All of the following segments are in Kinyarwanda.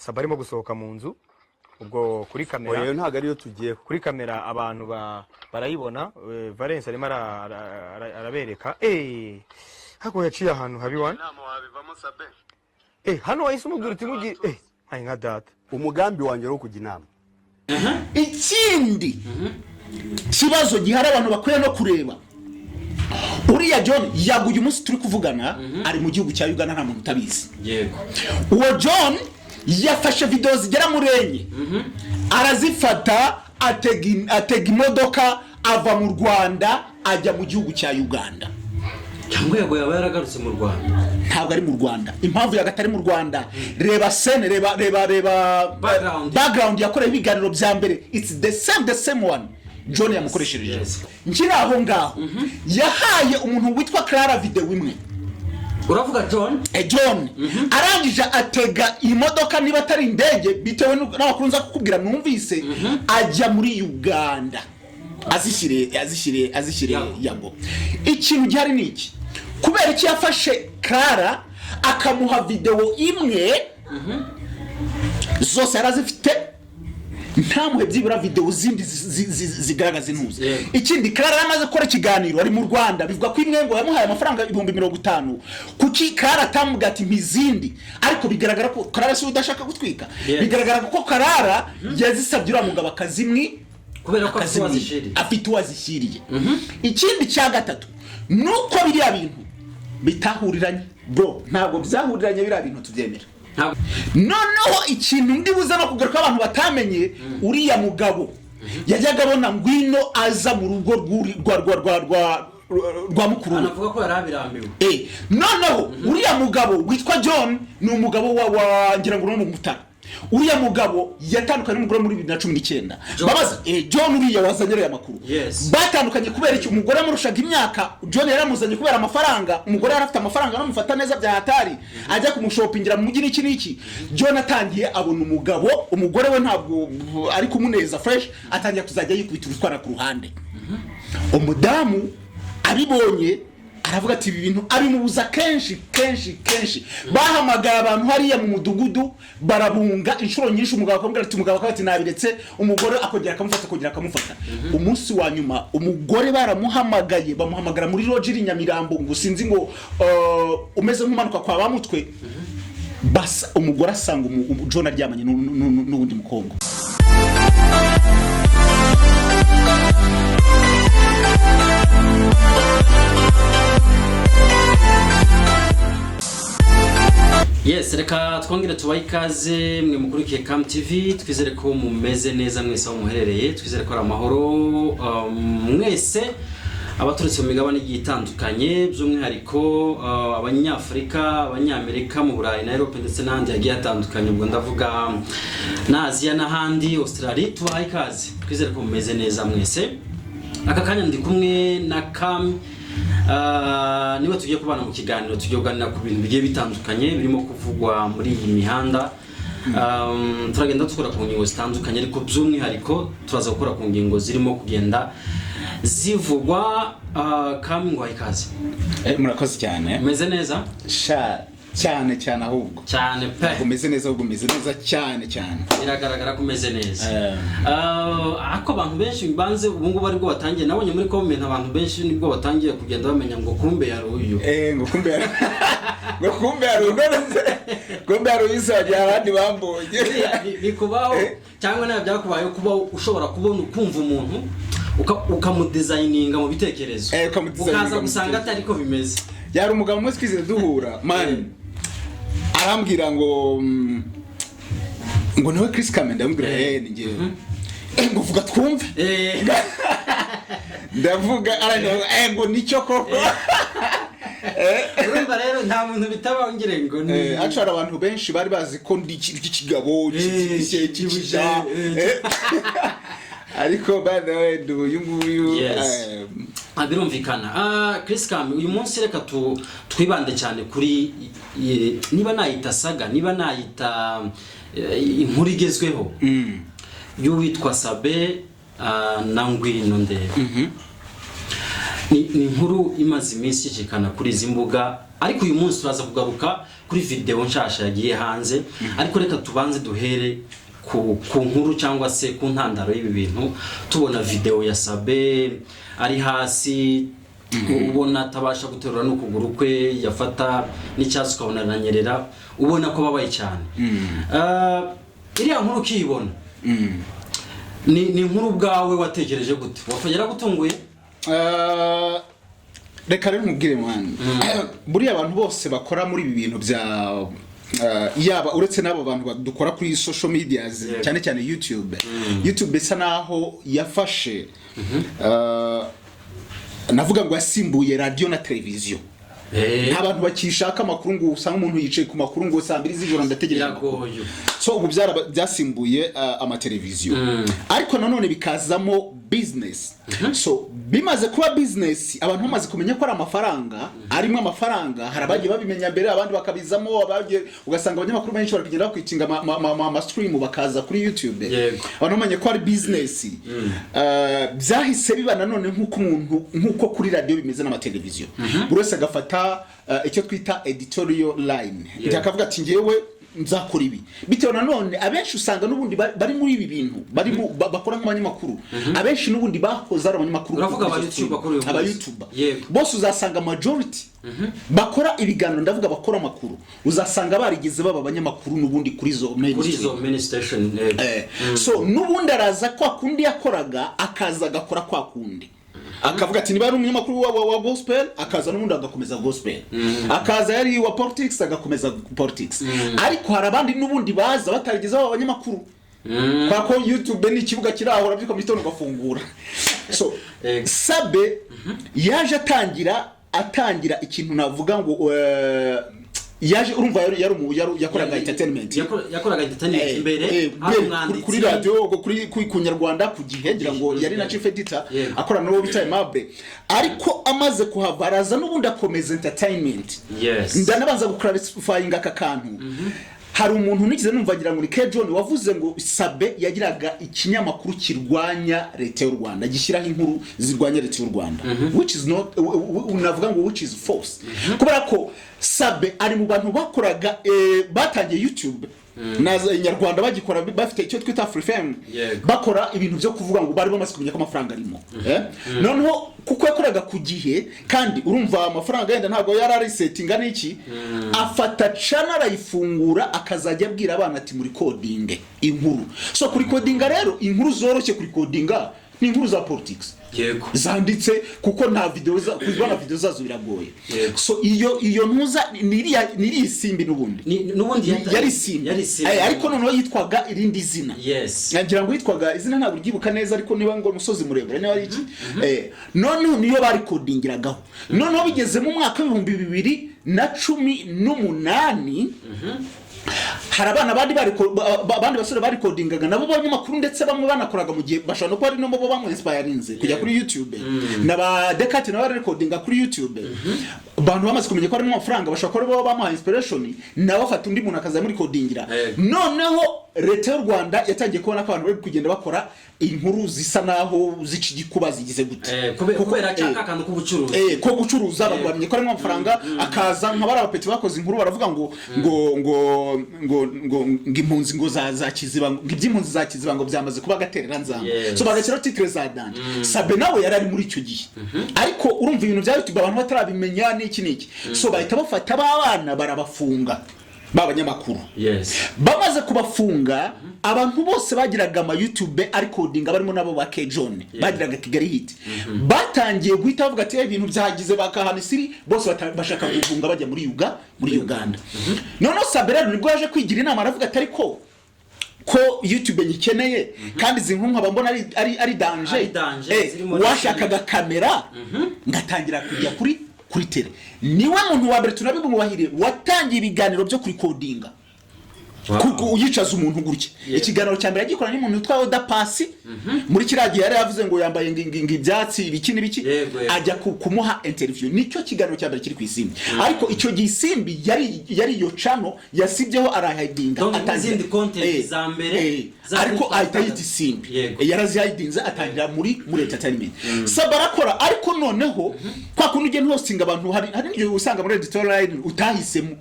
Saba arimo gusohoka mu nzu ubwo kuri kamera oyo ntago ariyo tugiye kuri kamera abantu barayibona Valence arimo arabereka hako yaciye ahantu habiwana inama wabivamo Sabe hano wahise umubwira uti mugi hayi nka data umugambi wanjye wo kujya inama ikindi kibazo gihari abantu bakwiye no kureba uriya John yaguye umunsi turi kuvugana ari mu gihugu cya Uganda nta muntu utabizi yego uwo John yafashe video zigera muri enye arazifata atega imodoka ava mu Rwanda ajya mu gihugu cya Uganda cyangwa yaba yaragarutse mu Rwanda ntabwo ari mu Rwanda impamvu yagatari mu Rwanda reba scene reba background yakoreye ibiganiro bya mbere it's the same one John yamukoreshereje ngira aho ngaho yahaye umuntu witwa Clara video imwe uravuga John John arangije atega imodoka niba atari indege bitewe n'abakunza kukubwira numvise ajya muri Uganda azishyire yago ikintu gihari niki kubera iki yafashe Clara akamuha video imwe zose yarazifite ntamuhe byibura video zindi zigaragaza intuzi ikindi Clara yamaze gukora ikiganiro ari mu Rwanda bivuga ko imwe ngo yamuhaye amafaranga 50,000 kuki Clara atamuga ati mpizindi ariko bigaragara ko Clara si udashaka gutwika bigaragara ko Clara yazisabye ura mugabo akazimwi kubera ko afite uwazishyiriye ikindi cya gatatu nuko biriya bintu bitahuriranye bro ntabwo byahuriranye biriya bintu tubyemera noneho ikintu ndibuza no kugaruka abantu batamenye uriya mugabo yajyaga abona ngwino aza mu rugo rwa mukuru anavuga ko yarabirambiwe noneho uriya mugabo witwa John ni umugabo wa ngira ngo no mu Mutara uriya mugabo yatandukanye n'umugore muri 2019 babaza John uriya wazanyere amakuru batandukanye kubera iki umugore amurushaga imyaka John yaramuzanye kubera amafaranga umugore yarafite amafaranga no mufata neza bya hatari ajya kumushopingira mu mujyi n'iki John atangiye abona umugabo umugore we ntabwo ari kumuneza fresh atangiye kuzajya yikubita urutwara ku ruhande umudamu abibonye aravuga ati ibi bintu abimubuza kenshi bahamagara abantu hariya mu mudugudu barabunga inshuro nyinshi umugabo akamubwira ati umugabo akati nabiretse umugore akongera akamufata umunsi wa nyuma umugore baramuhamagaye bamuhamagara muri lodge iri Nyamirambo ngo sinzi ngo umeze nk'umanuka kwa bamutwe basa umugore asanga John aryamanye n'ubundi mukongo Yes, reka twongere tubaye ikaze mwe mukurikiye KAM TV twizere ko mumeze neza mwese aho muherereye twizere ko ari amahoro mwese abaturutse mu migabane igitandukanye by'umwihariko abanyafrika abanyamerika mu Burayi na Europe ndetse n'ahandi yagiye atandukanye ubwo ndavuga na Asia n'ahandi Australia tubaye ikaze twizere ko mumeze neza mwese aka kanya ndi kumwe na KAM niba tugiye kubana mu kiganiro tugiye kuganira ku bintu bigiye bitandukanye birimo kuvugwa muri iyi mihanda turagenda dukora ku ngingo zitandukanye ariko by'umwihariko turaza gukora ku ngingo zirimo kugenda zivugwa KAM ngo ikaze murakoze cyane meze neza cyane ahubwo cyane pe umeze neza ahubwo umeze neza cyane biragaragara ko umeze neza ako abantu benshi banze ubu ngubu ari bwo batangiye nabonye muri comment abantu benshi nibwo batangiye kugenda bamenya ngo kumbe yari uyu ngo kumbe yari uzajya abandi bambonye bikubaho cyangwa nayo byakubaye kuba ushobora kubona ukumva umuntu ukamudesigninga mu bitekerezo ukaza gusanga atari ko bimeze yari umugabo umwe twize duhura man arambwira ngo niwe Chris Kamenda ambwira ni ngiye ngo vuga twumve ndavuga ngo nicyo koko urumva rero nta muntu bitabangire ngo ni actually abantu benshi bari bazi ko ndi ikigabo cy'ikija ariko by the way uyu nguyu birumvikana Chris Kam uyu munsi reka twibande cyane kuri niba nayita saga niba nayita inkuru igezweho y'uwitwa Sabe na Ngwino Ndebe ni inkuru imaze iminsi ikikana kuri izi mbuga, ariko uyu munsi turaza kugaruka kuri video nshasha yagiye hanze. Ariko reka tubanze duhere ku nkuru cyangwa se ku ntandaro y'ibi bintu. Tubona video ya Sabe ari hasi, ubona atabasha guterura n'ukuguru kwe, yafata n'icyazi ukabona aranyerera, ubona ko babaye cyane. Iriya nkuru kiyibona ni inkuru bwawe watekereje gute? Wafagera gutunguye? Reka rero mubwire mwana, buriya abantu bose bakora muri ibi bintu bya yaba uretse n'abo bantu dukora kuri social media cyane cyane YouTube bisa naho yafashe navuga ngo yasimbuye radio na televiziyo. Abantu bakishaka amakuru ngo usanga umuntu yicaye ku makuru ngo saa 2 z'ijoro ndategereje. So ubu byasimbuye amateleviziyo. Ariko nanone bikazamo business. So bimaze kuba business, abantu bamaze kumenya ko ari amafaranga, arimo amafaranga, harabagiye babimenya mbere, abandi bakabizamo, abagiye ugasanga abanyamakuru benshi bari kugenda bakwitinga ama stream bakaza kuri YouTube. Abantu bamenye ko ari business. Byahise biba nanone nkuko kuri radio bimeze n'amateleviziyo. Buri wese agafata icyo twita editorial line. Ndakavuga ati ngewe nzakora ibi. Bitewe nanone abenshi usanga n'ubundi bari muri ibi bintu, bari bakora nk'abanyamakuru. Abenshi n'ubundi bakoze ari abanyamakuru. Uravuga aba YouTube. Bose uzasanga majority bakora ibiganiro, ndavuga bakora amakuru. Uzasanga barigeze baba abanyamakuru n'ubundi kuri zo main station. So n'ubundi araza kwa kundi yakoraga, akaza agakora kwa kundi. Akavuga ati niba ari umunyamakuru wa gospel, akaza n'ubundi agakomeza gospel. Akaza yari wa politics, agakomeza politics. Ariko hari abandi n'ubundi baza batarigeze baba abanyamakuru. Kwa ko YouTube ni ikibuga kirahora byiko mitono gafungura. So Sabe yaje atangira ikintu navuga ngo yaje urumva yakoraga entertainment. Yakoraga entertainment imbere kuri radio kuri kunyarwanda ku gihe ngira ngo yari na chief editor akora no bita Mable. Ariko amaze kuhavaraza n'ubundi akomeza entertainment. Ndanabanza guclarifying aka kantu. Hari umuntu nikize numva ngira ngo ni K John wavuze ngo Sabe yagiraga ikinyamakuru kirwanya leta y'u Rwanda, gishyiraho inkuru zirwanya leta y'u Rwanda, which is not unavuga ngo which is false. Kubera ko Sabe ari mu bantu bakoraga batangiye YouTube naza inyarwanda bagikora bafite icyo twita free fame, bakora ibintu byo kuvuga ngo bari bamaze kumenya ko amafaranga arimo. Noneho kuko yakoraga ku gihe kandi urumva amafaranga yenda ntago yari settinga n'iki, afata channel ayifungura akazajya abwira abana ati muri coding inkuru. So kuri coding rero inkuru zoroshye kuri coding ni inkuru za politics. Zanditse kuko nta video kuzwana video zazo biragoye. So iyo ntuza niri isimbi n'ubundi yari isimbi. Ariko noneho yitwaga irindi zina. Ngira ngo yitwaga izina ntabwo ryibuka neza, ariko niba ngo umusozi murebure niba ari iki. Noneho niyo bari codingiragaho. Noneho bigeze mu mwaka wa 2018 hari abana bandi basore bari codingaga nabo banyamakuru, ndetse bamwe banakoraga mu gihe bashobora no kuba ari no bo bamwe inspirinze kujya kuri YouTube. Naba Dekati nabo bari codinga kuri YouTube. Abantu bamaze kumenya ko ari amafaranga bashobora kuba bamuha inspiration, nabo afata undi muntu akaza muri codingira. Noneho leta y'u Rwanda yatangiye kubona ko abantu bari kugenda bakora inkuru zisa naho zicigikuba zigize gute. Kubera cyaka kandi kubucuruza. Ko gucuruza abantu bamenye ko ari amafaranga, akaza nk'abara abapeti bakoze inkuru baravuga ngo impunzi ngo za kiziba, iby'impunzi za kiziba ngo byamaze kuba gaterera nzamba. So bagakira titre za danje. Sabe nawe yarari muri icyo gihe. Ariko urumva ibintu bya YouTube abantu batarabimenya n'iki. So bahita bafata abana barabafunga babanyamakuru. Bamaze kubafunga, abantu bose bagiraga ama YouTube ari coding barimo nabo ba K John bagiraga Kigali hit. Batangiye guhita bavuga ati ibintu byagize bakahanisiri bose bashaka kufunga bajya muri Uganda. Noneho Sabe rero nibwo yaje kwigira inama aravuga ati ariko ko YouTube nyikeneye kandi izi nkuru nkaba mbona ari danger. Washakaga kamera ngatangira kujya kuri tele. Niwe muntu wa mbere tunabimubahire watangiye ibiganiro byo kuri codinga. kuko uyicaza umuntu gutya ikiganiro cya mbere agikora n'umuntu witwa Oda Pasi muri kiragiye yari yavuze ngo yambaye ibyatsi ibiki n'ibiki ajya kumuha interview nicyo kiganiro cya mbere kiri ku Isimbi ariko icyo gisimbi yari yo channel yasibyeho arahidinga atazindi content za mbere ariko ayitayiti Isimbi yarazihidinze atangira muri entertainment sabarakora ariko noneho kwa kundi ugenda hosting abantu hari n'ibyo usanga muri editorial line utahisemo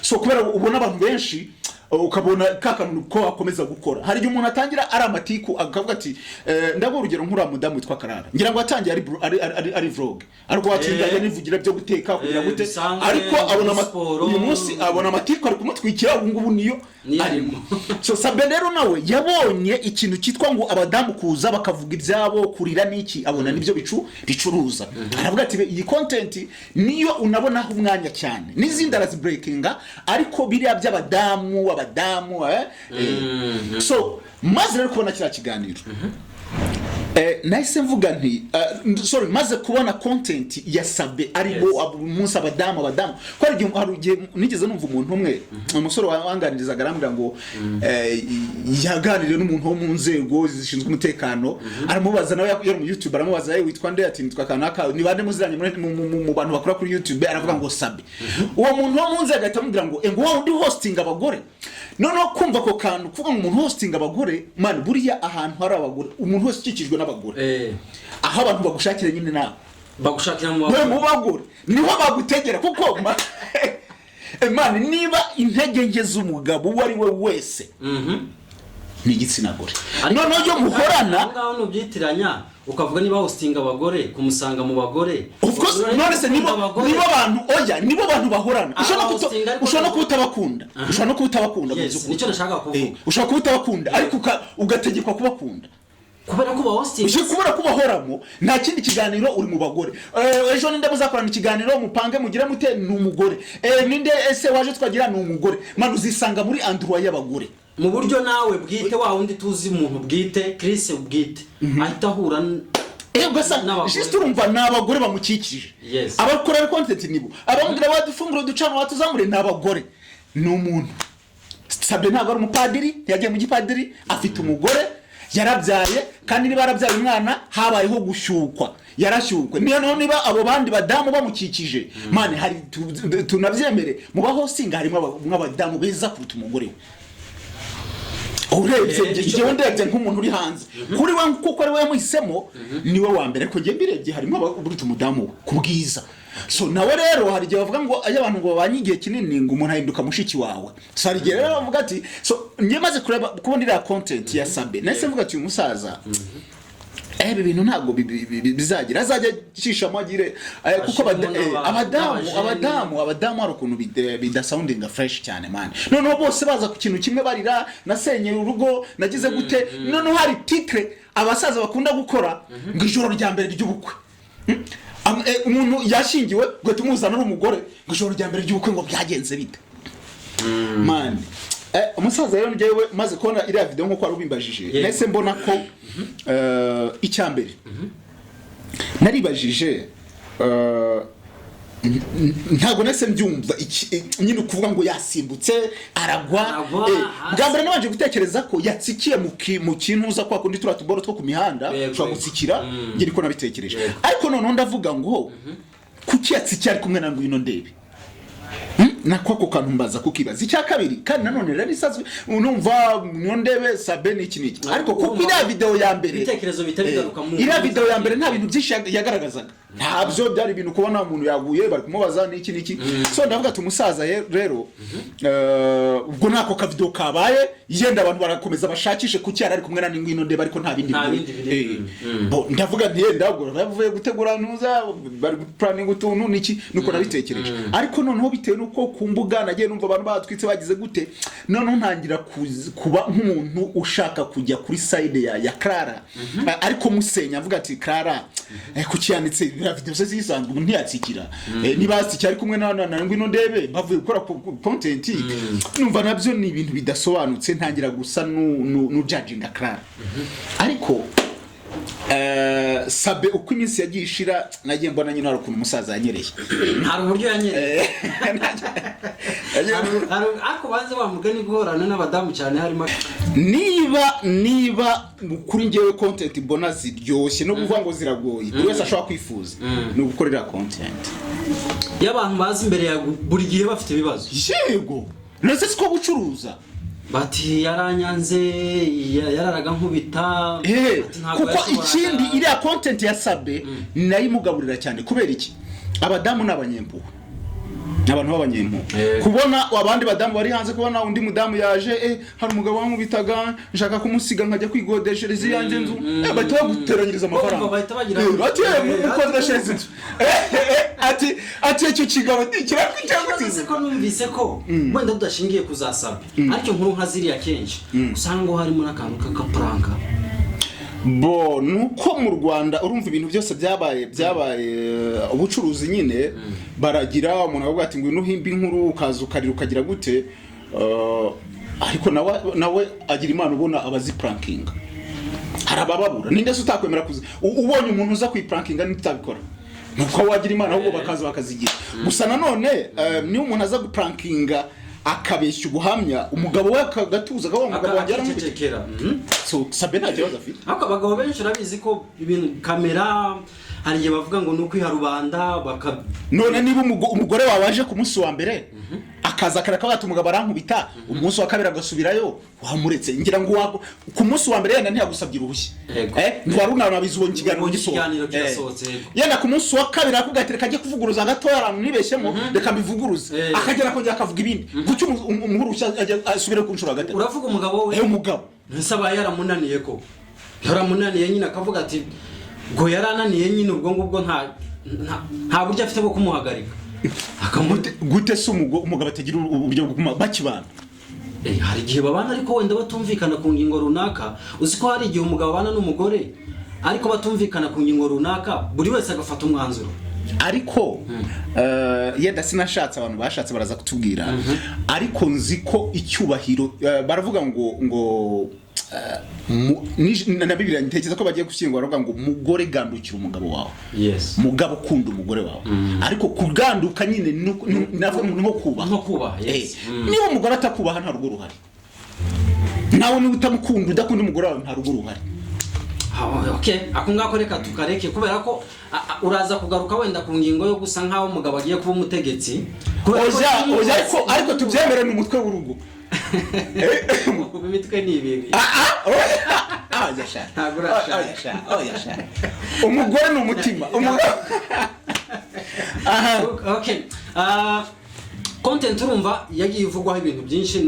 so kubera ubona abantu benshi ukabona kakantu ko akomeza gukora hari igihe umuntu atangira ari amatiku akavuga ati ndabwo urugero nk'ura mudamu witwa Karara ngira ngo atangiye ari vlog ariko watindaye nivugira byo guteka kugira gute ariko abona uyu munsi abona amatiku ari kumutwikira ngubu niyo arimo so SABIN rero nawe yabonye ikintu cyitwa ngo abadamu kuza bakavuga ibyabo kurira niki abona nibyo bicuruza aravuga ati iyi content niyo unabonaho umwanya cyane n'izindi arazi breakinga ariko biriya by'abadamu so maze rero kubona kira kiganiro nahise mvuga nti maze kubona content ya SABIN aribo umunsi abadamu ko hari igihe nigeze numva umuntu umwe umusore wanganirizaga arambwira ngo yaganiriye n'umuntu wo mu nzego zishinzwe umutekano aramubaza nawe yari mu YouTube aramubaza witwa nde ati nitwa kanaka ni bande muziranye mu bantu bakora kuri YouTube aravuga ngo SABIN uwo muntu wo mu nzego atamubwira ngo ngo ndi hosting abagore no kumva ko kantu kuvuga ngo umuntu hosting abagore man buriya ahantu hari abagore umuntu wese ukikijwe n'abagore aho abantu bagushakira nyine nawe bagushakira mu bagore niho bagutegera kuko man niba intege nke z'umugabo uwo ari we wese ni igitsina gore noneho yo muhorana ngaho nubyitiranya ukavuga niba hosting abagore kumusanga mu bagore of course none se nibo bantu bahorana ushobora kutabakunda nicyo nashaka kuvuga ushobora kutabakunda ariko ugategekwa kubakunda kubera ko bahosting kubera ko bahoramo nta kindi kiganiro uri mu bagore ejo ninde muzakorana ikiganiro mupange mugira mute n'umugore ninde ese waje twagira n'umugore man uzisanga muri endroit y'abagore mu buryo nawe bwite wa wundi tuzi umuntu bwite Chris bwite ahita ahura basa just urumva n'abagore bamukikije abakora content nibo abamubwira badufungura ducana watuzamure n'abagore n'umuntu SABIN ntabwo ari umupadiri yagiye mu gipadiri afite umugore yarabyaye kandi niba yarabyaye umwana habayeho gushyukwa yarashyukwe niba abo bandi badamu bamukikije mane hari tunavyemere mu bahostinga harimo abadamu beza kuruta umugore we urebye igihe ndebye nk'umuntu uri hanze kuri we kuko ari we yamuhisemo niwe wa mbere ko ngiye mbirebye harimo aburuta umudamu kubwiza so nawe rero hari igihe bavuga ngo abantu ngo babanye igihe kinini ngo umuntu ahinduka mushiki wawe so hari igihe rero bavuga ati so ngiye maze kureba kubona iriya content ya SABIN nahise mvuga ati uyu musaza ibi bintu ntabwo bizagira azajya cishamo agire kuko abadamu hari ukuntu bidasoundinga fresh cyane man noneho bose baza ku kintu kimwe barira nasenye urugo nagize gute noneho hari titre abasaza bakunda gukora ngo ijoro rya mbere ry'ubukwe umuntu yashingiwe ngo tumuzana n'umugore ngo ijoro rya mbere ry'ubukwe ngo byagenze bite man umusaza rero njyewe maze kubona iriya video nko kwa rubimbajije nese mbona ko icyambere naribajije ntago nese mbyumva nyine kuvuga ngo yasimbutse aragwa bwambere nabanje gutekereza ko yatsikiye mu kintu uza kwa kundi turatuboro two ku mihanda cyo gutsikira ngiri ko nabitekereje ariko none ndavuga ngo kuki yatsikiye ari kumwe na ngwino ndebe nakwako kantu mbaza kukibaza icya kabiri kandi nanone rero isazwe unumva ndebe SABIN iki ariko kuko iriya video ya mbere ibitekerezo bitabigaruka mu iriya video ya mbere nta bintu byinshi yagaragazaga ntabyo byari ibintu kubona umuntu yaguye bari kumubaza niki so ndavuga ati umusaza rero ubwo nako ka video kabaye yenda abantu barakomeza bashakishe kuki ari kumwe na ngwino ndebe ariko nta bindi bo ndavuga nti yenda ubwo bavuye gutegura nuza bari planning utuntu niki nuko nabitekereje ariko noneho bitewe nuko ku mbuga nagiye numva abantu batwitse bagize gute noneho ntangira kuba nk'umuntu ushaka kujya kuri side ya Clara ariko musenya avuga ati Clara kuki yanditse video se zisanzwe umuntu ntiyatsikira nibasti cyari kumwe na ngwino ndebe bavuye gukora content numva nabyo ni ibintu bidasobanutse ntangira gusa no judging Clara ariko Sabe uko iminsi yagiye ishira nagiye mbona nyine hari ukuntu umusaza yanyereye. Hari uburyo yanyereye. Ako banze bamugani guhorana n'abadamu cyane harimo niba kuri ngewe content mbona ziryoshye no kuvuga ngo ziragoye buri wese ashobora kwifuza no gukorera content y'abantu bazi imbere ya buri gihe bafite ibibazo. Yego nese siko bucuruza bati yaranyanze yararaga nkubita kuko ikindi iriya content ya Sabe nayo imugaburira cyane kubera iki abadamu n'abanyempuwe abantu b'abanyempuwe kubona abandi badamu bari hanze kubona undi mudamu yaje hari umugabo wankubitaga nshaka kumusiga nkajya kwigodeshereza yanjye nzu bahita baguteranyiriza amafaranga bati mukodeshereza inzu ati icyo kigabo kirakwicaye ko numvise ko wenda tudashingiye kuzasaba ariko nkuru nka ziriya kenshi usanga harimo n'akantu k'akapranka bo nuko mu Rwanda urumva ibintu byose byabaye ubucuruzi nyine baragira umuntu avuga ati ngo nuhimba inkuru ukaza ukarira ukagira gute ariko nawe agira imana ubona abazi pranking harabababura ninde se utakwemera kuza ubonye umuntu uza kwiprankinga ntitabikora nuko wagira imana ahubwo bakaza bakazigira gusa nanone ni umuntu aza guprankinga akabeshya ubuhamya umugabo we akagatuza akavuga umugabo wanjye aramutekera so Sabe nta kibazo afite ariko abagabo benshi urabizi ko ibintu kamera hari igihe bavuga ngo nuko iharubanda none niba umugore waje ku munsi wa mbere akaza akarakabata umugabo arankubita umunsi wa kabiri agasubirayo wamuretse ngira ngo ku munsi wa mbere yenda ntiyagusabye uruhushya ntwaruna nabizubonye ikiganiro kirasohotse yenda ku munsi wa kabiri akugatereka ajye kuvuguruza gato yarantu nibeshyemo reka mbivuguruze akagera ko akavuga ibindi gucyo umuhurushya asubire ku nshuro gatatu uravuga umugabo we umugabo nsaba yaramunaniye ko yaramunaniye nyine akavuga ati ngo yarananiye nyine ubwo ngubwo nta buryo afite bwo kumuhagarika gute se umugabo atagira uburyo bwo bakibana hari igihe babana ariko wenda batumvikana ku ngingo runaka uzi ko hari igihe umugabo abana n'umugore ariko batumvikana ku ngingo runaka buri wese agafata umwanzuro ariko yenda sinashatse abantu bashatse baraza kutubwira ariko nzi ko icyubahiro baravuga ngo na Bibiliya ntekereza ko bagiye gushyingura baravuga ngo umugore gandukira umugabo wawe mugabo kunda umugore wawe ariko kuganduka nyine nko kubaha niba umugore atakubaha nta rugo ruhari nawe niba utamukunda udakunda umugore wawe nta rugo ruhari ako ngako reka tukareke kubera ko uraza kugaruka wenda ku ngingo yo gusa nkaho umugabo agiye kuba umutegetsi ariko tubyemere mu mutwe w'urugo imitwe ni ibintu umugore ni umutima content urumva yagiye ivugwaho ibintu byinshi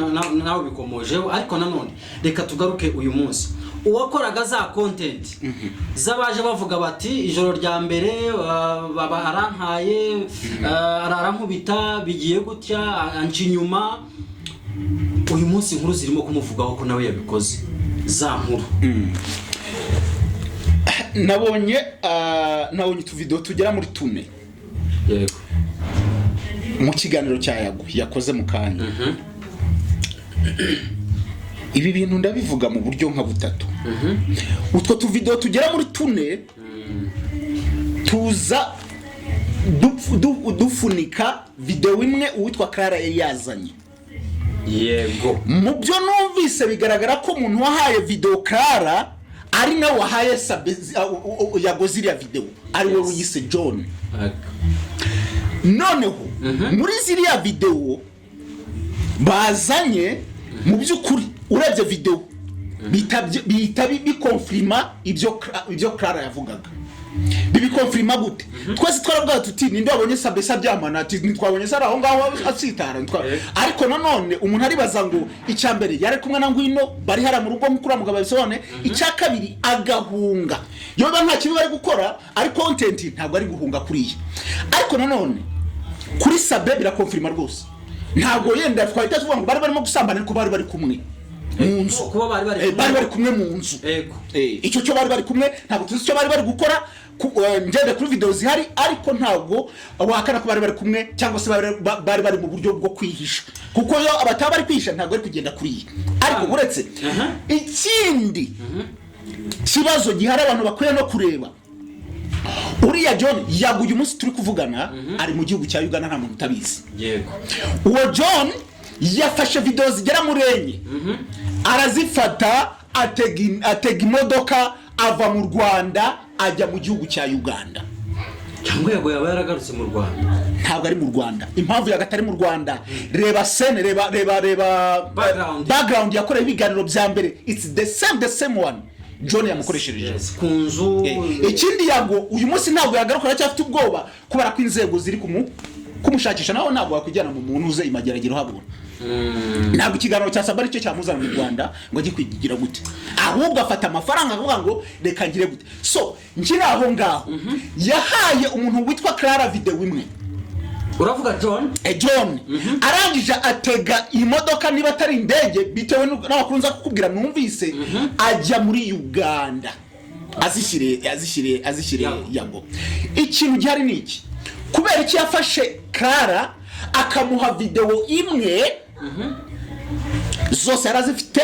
nawe bikomojeho ariko nanone reka tugaruke uyu munsi uwakoraga za content zabaje bavuga bati ijoro rya mbere barankaye arankubita bigiye gutya anci inyuma uyu munsi inkuru zirimo kumuvugaho ko nawe yabikoze za nkuru nabonye utuvideo tugera muri 4 yego mu kiganiro cya yakoze mu kanya ibi bintu ndabivuga mu buryo nka butatu utwo tuvideo tugera muri 4 tuza dufunika video imwe uwitwa Clara yazanye yego mu byo numvise bigaragara ko umuntu wahaye video Clara ari nawe wahaye Sabe yagoze iriya video ari we wiyise John noneho muri ziriya video bazanye mu by'ukuri urebye video bihita bikonfirma ibyo Clara yavugaga bibikonfirma gute twese twaravuga tuti ninde wabonye Sabe sabyamana ati ntitwabonye sara aho ngaho asitara ariko nanone umuntu aribaza ngo icya mbere yari kumwe na Ngwino bari hara mu rugo mukuru mugabo bisobone icya kabiri agahunga yoba nta kibi bari gukora ari content ntabwo ari guhunga kuriya ariko nanone kuri Sabe birakonfirma rwose ntabwo yenda twahita tuvuga ngo bari barimo gusambana ariko bari kumwe mu nzu kuba bari kumwe mu nzu icyo cyo bari kumwe ntabwo tuzi icyo bari gukora ngende kuri video zihari ariko ntabwo wakana ko bari kumwe cyangwa se bari mu buryo bwo kwihisha kuko yo abataba bari kwihisha ntabwo ari kugenda kuri ariko uretse ikindi kibazo gihari abantu bakwiye no kureba. Uriya John yaguye umunsi turi kuvugana ari mu gihugu cya Uganda nta muntu utabizi. Yego. Uwo John yafashe video zigera muri enye. Arazifata atega imodoka ava mu Rwanda ajya mu gihugu cya Uganda. Cyangwa yego yaba yaragarutse mu Rwanda. Ntabwo ari mu Rwanda. Impamvu yagatari mu Rwanda, reba scene, reba background yakoreye ibiganiro bya mbere. It's the same one John yamukoreshereje kunzu. Ikindi yago uyu munsi ntabwo yagaruka cyafite ubwoba kubera ko inzego ziri kumushakisha, naho ntabwo wakwijyana mu muntu uze imageragero habura. Ntabwo ikiganiro cya Sabari cyo cyamuzana mu Rwanda ngo ajye kwigira gute, ahubwo afata amafaranga avuga ngo reka ngire gute. So nkiri aho ngaho yahaye umuntu witwa Clara video imwe. Uravuga John? John arangije atega imodoka niba atari indege bitewe n'abakunza kukubwira numvise ajya muri Uganda azishyire yago. Ikintu gihari ni iki, kubera iki yafashe Clara akamuha video imwe zose yarazifite,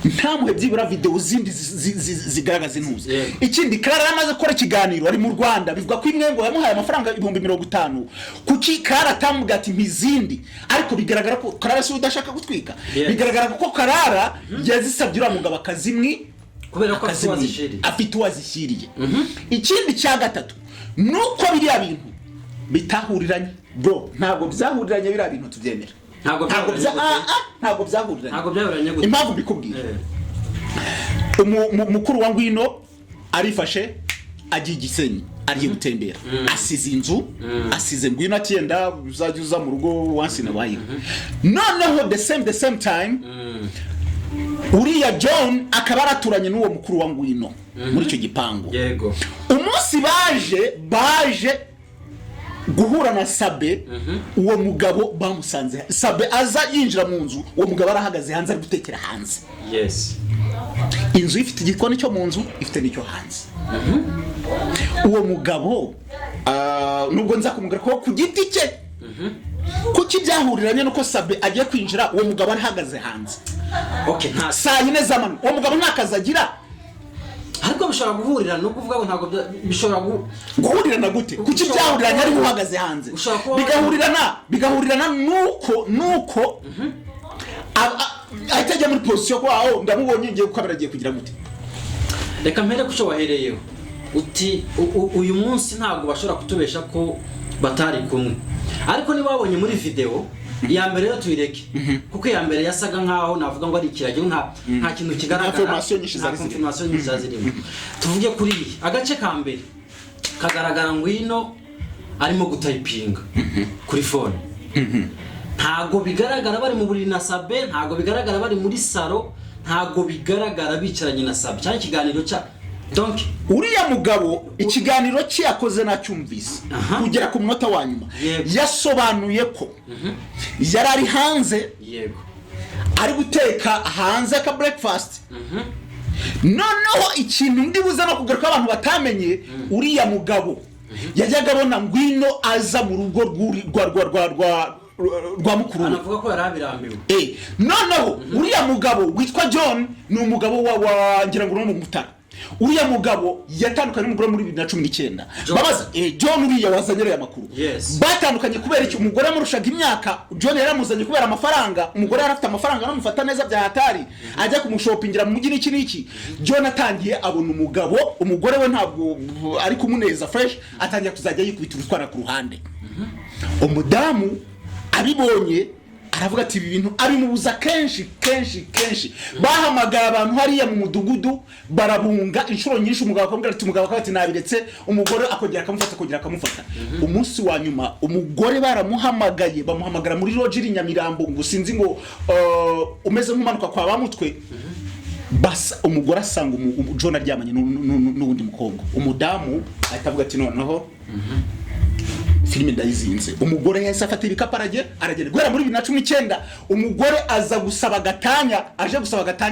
ntamuhe byibura video zindi zigaragaza intuzi. Ikindi Clara yamaze gukora ikiganiro ari mu Rwanda bivuga ko imwe ngo yamuhaye amafaranga 50,000. Kuki Clara atamuga ati mpizindi, ariko bigaragara ko Clara si udashaka gutwika. Bigaragara ko Clara yazisabye ura mugabo akazimwi kubera ko afite uwazishyiriye. Ikindi cya gatatu nuko biriya bintu bitahuriranye. Bro, ntabwo byahuriranye biriya bintu tubyemera. Ntabwo byahuriranye gute. Impamvu bikubwira, umukuru wa Ngwino arifashe agiye Gisenyi agiye gutembera, asize inzu, asize Ngwino acyenda uzajya uza mu rugo once in a while. Noneho the same time uriya John akaba araturanye n'uwo mukuru wa Ngwino muri icyo gipangu. Yego. Umunsi baje guhura na Sabe, uwo mugabo bamusanze. Sabe aza yinjira mu nzu, uwo mugabo arahagaze hanze ari gutekera hanze. Yes. Inzu ifite igikoni cyo mu nzu, ifite n'icyo hanze. Uwo mugabo nubwo nza kumubwira ko ku giti cye kuki byahuriranye nuko Sabe agiye kwinjira, uwo mugabo arahagaze hanze. Okay, nta saa yine z'amanywa, uwo mugabo ntakazagira. Ariko bishobora guhurira no kuvuga ngo ntabwo bishobora guhurirana gute? Kuki byahuriranye ari uhagaze hanze? Bigahurirana nuko atajya muri position ko aho ndamubonye ngiye gukabira agiye kugira gute. Reka mpere kuco wahereyeho uti uyu munsi ntabwo bashobora kutubesha ko batari kumwe, ariko niba wabonye muri video iya mbere yo tuyireke kuko iya mbere yasaga nkaho navuga ngo ari ikiragiro nta kintu kigaragara, information nyinshi zazirimo. Tuvuge kuri agace ka mbere kagaragara Ngwino arimo gutayipinga kuri phone. Ntago bigaragara bari mu buriri na Sabe, ntago bigaragara bari muri salo, ntago bigaragara bicaranye na Sabe. Cyane ikiganiro cya donc uriya mugabo ikiganiro cyakoze nacyumvise kugera ku munota wa nyuma. Yasobanuye ko yari ari hanze, yego, ari guteka hanze ka breakfast. Noneho ikintu ndibuza no kugaruka abantu batamenye, uriya mugabo yajyaga abona Ngwino aza mu rugo rwa mukuru. Anavuga ko yarabirambiwe. Noneho uriya mugabo witwa John ni umugabo wa ngira ngo no mu Mutara. Uriya mugabo yatandukanye n'umugore muri 2019. Babaza John uriya wazanyereye amakuru. Batandukanye kubera iki? Umugore amurushaga imyaka, John yaramuzanye kubera amafaranga. Umugore yarafite amafaranga n'amufata neza bya hatari, ajya kumushopingira mu mujyi n'iki. John atangiye abona umugabo, umugore we ntabwo ari kumuneza fresh, atangiye kuzajya yikubita urutwana ku ruhande. Umudamu abibonye aravuga ati ibi bintu ari mubuza kenshi. Bahamagara abantu hariya mu mudugudu barabunga inshuro nyinshi. Umugabo akamubwira ati umugabo akati nabiretse, umugore akongera akamufata. Umunsi wa nyuma umugore baramuhamagaye, bamuhamagara muri lodge iri Nyamirambo, ngo sinzi ngo umeze nk'umanuka kwa bamutwe. Basa umugore asanga John aryamanye n'ubundi mukobwa. Umudamu atavuga ati noneho filime ndayizinze. Umugore yahise afata ibikapu aragenda. Guhera muri 2019 umugore aza gusaba gatanya,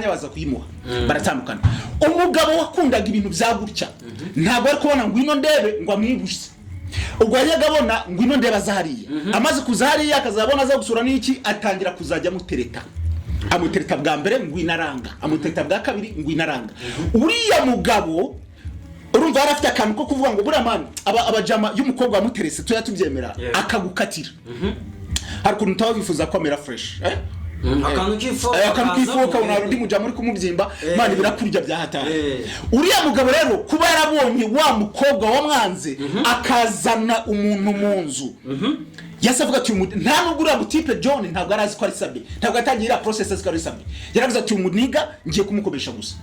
baza kuyimuha. Baratandukana. Umugabo wakundaga ibintu byagutya ntabwo ari kubona Ngwino ndebe ngo amwibushe. Ubwo yajyaga abona Ngwino ndebe azahariye. Amaze kuzahariye akazabona aza gusura n'iki, atangira kuzajya mutereta. amutereta bwa mbere ngwinaranga amutereta bwa kabiri ngwinaranga uriya mugabo urumva yarafite akantu ko kuvuga ngo buramana abajama y'umukobwa wamuterese tuya tubyemera akagukatira hari kuntu tawifuza ko amera fresh akantu kifuka unari ndi mujama uri kumubyimba mani birakurya byahatara uriya mugabo rero kuba yarabonye wa mukobwa wamwanze akazana umuntu munzu yasavuga ati nta nubwo uriya mutipe John ntabwo arazi ko ari sabe ntabwo atangira processes ko ari sabe yaravuze ati umuniga ngiye kumukobesha gusa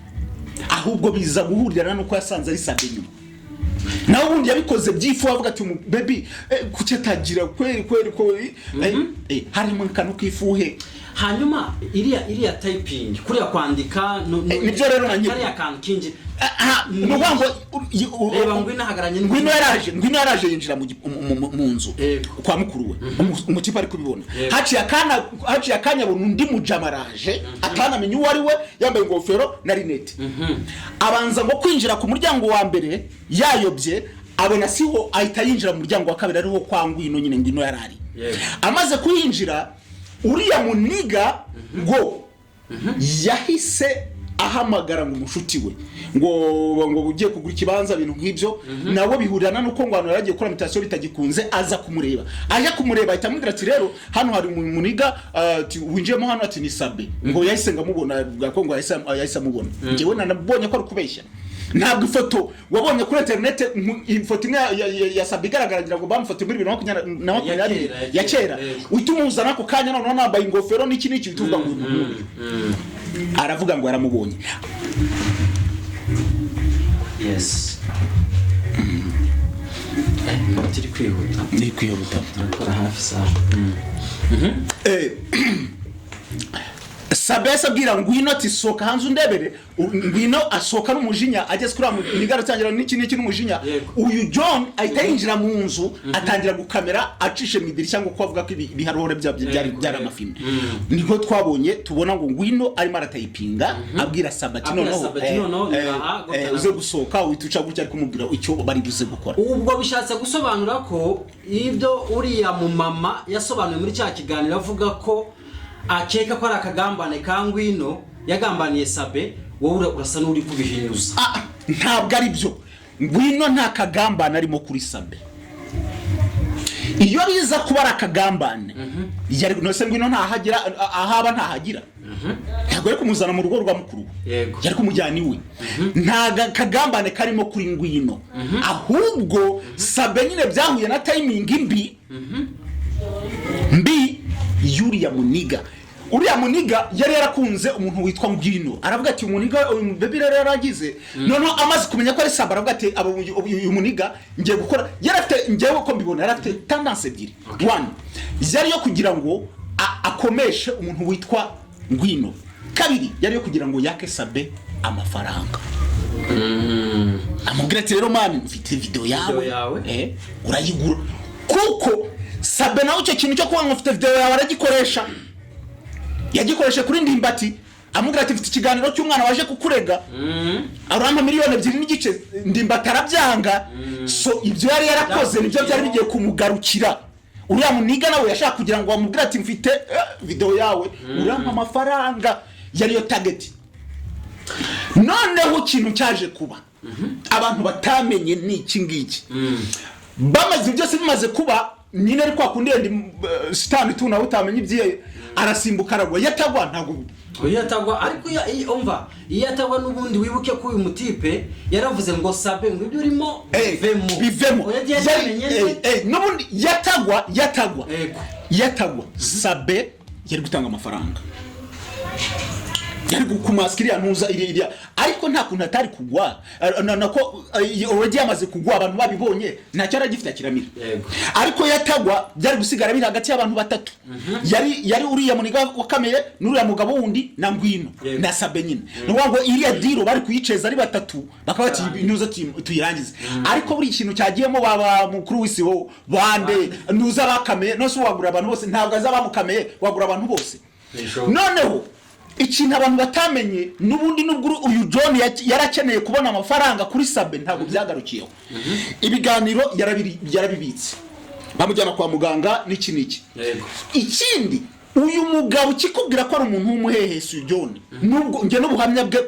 ahubwo biza guhurirana nuko yasanze ari sabe nyuma nawe ubundi yabikoze byifu avuga ati baby kuki atagira kweri ko harimo kanu kifuhe hanyuma iriya typing kuriya kwandika nibyo rero nanye kariya kantu kinje nubango reba ngwino hagaranye ngwino yaraje yinjira mu nzu kwa mukuru we umutipa ari kubibona haciye akanya bo undi mujamaraje atanamenye uwo ari we yambaye ingofero na rinete abanza ngo kwinjira ku muryango wa mbere yayobye abona siho ahita yinjira mu muryango wa kabiri ariho kwa ngwino nyine ngwino yarari amaze kuyinjira uriya muniga ngo yahise ahamagara ngo umushuti we ngo ugiye kugura ikibanza ibintu nk'ibyo nawe bihurirana nuko ngo abantu yaragiye gukora mutation bitagikunze aza kumureba aje kumureba ahita amubwira ati rero hano hari umuniga winjiyemo hano ati ni sabe ngo yahise ngamubona bwako ngo yahise amubona ngewe nanabonye ko ari kubeshya ntabwo ifoto wabonye kuri internet ifoto imwe ya sabe igaragara ngo bamufoto muri 2020 ya kera utumuzana ko kanya none nambaye ingofero n'iki bituvuga ngo aravuga ngo yaramubonye yes turi kwihuta nakora hafi saha sabe sabwira ngwino tisoka hanze undebere ngwino asoka n'umujinya ageze kuri amugara cyangera n'iki n'umujinya uyu John ahita yinjira mu nzu atangira gukamera acishe mu idirishya ngo kwavuga ko ibiharore byari amafilm niko twabonye tubona ngo ngwino arimo aratayipinga abwira Sabati noneho uze gusoka wituca gutya ari kumubwira icyo bari buze gukora ubwo bishatse gusobanura ko ibyo uriya mu mama yasobanuye muri cya kiganiro avuga ko akeka ko ari akagambane ka ngwino yagambaniye sabe wowe urasa n'uri kubihinyuza ntabwo ari byo ngwino nta kagambane arimo kuri sabe iyo biza kuba ari akagambane yari nose ngwino ntahagira ahaba ntahagira ntabwo ari kumuzana mu rugo rwa mukuru yari kumujyana iwe nta kagambane karimo kuri ngwino ahubwo sabe nyine byahuye na timing mbi yuriya muniga uriya muniga yari yarakunze umuntu witwa Ngwino aravuga ati umuniga baby rero yaragize noneho amaze kumenya ko ari sabe aravuga ati uyu muniga ngiye gukora yarafite ngewe ko mbibona yarafite tendance ebyiri one yari yo kugira ngo akomeshe umuntu witwa Ngwino kabiri yari yo kugira ngo yake sabe amafaranga amubwira ati rero mami mfite video yawe urayigura kuko sabe nawe icyo kintu cyo kuba mfite video yawe aragikoresha yagikoresha kuri ndimbati amubwira ati mfite ikiganiro cy'umwana waje kukurega arampa miliyoni 2.5 ndimbati arabyanga so ibyo yari yarakoze nibyo byari bigiye kumugarukira uriya muniga nawe yashaka kugira ngo amubwira ati mfite video yawe urampa amafaranga yari yo target noneho ikintu cyaje kuba abantu batamenye ni iki ngiki bamaze byose bimaze kuba nyine ari kwa kundi stand tu nawe utamenye ibyiye arasimbuka aragwa yatagwa ntago yatagwa ariko umva yatagwa nubundi wibuke ko uyu mutipe yaravuze ngo sabe ngo ibyo urimo bivemo nubundi yatagwa sabe yari gutanga amafaranga yari kumaskiriya ntuza iriya ariko nta kuntu atari kugwa nako already yamaze kugwa abantu babibonye ntacyo aragifite akiramira ariko yatagwa byari gusigara biri hagati y'abantu batatu yari uriya muniga wakameye n'uriya mugabo wundi na Ngwino na sabe nyine ngo iriya diro bari kuyiceza ari batatu bakaba bati ntuza tuyirangize ariko buri kintu cyagiyemo baba mukuru w'isi wo bande ntuza bakameye no se wagura abantu bose ntabwo azabamukameye wagura abantu bose noneho ikintu abantu batamenye nubundi nubwo uyu John yarakeneye kubona amafaranga kuri sabe ntabwo byagarukiyeho ibiganiro yarabibitse bamujyana kwa muganga n'iki ikindi uyu mugabo kikubwira ko ari umuntu w'umuhehesi John nubwo nge n'ubuhamya bwe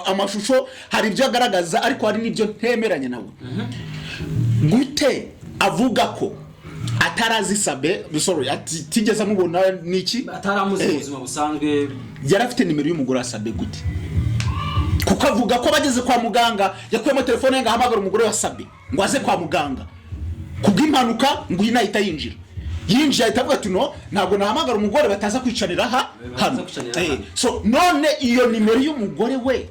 amashusho hari ibyo agaragaza ariko hari n'ibyo ntemeranye nawe gute avuga ko atarazi Sabe sorry atigeze amubona niki ataramuzi ubuzima busanzwe yari afite nimero y'umugore wa Sabe gute kuko avuga ko bageze kwa muganga yakuyemo telefone ye ngahamagara umugore wa Sabe ngo aze kwa muganga kubw'impanuka ngo yinahita yinjira ahita avuga ati no ntabwo nahamagara umugore bataza kwicanira hano so none iyo nimero y'umugore we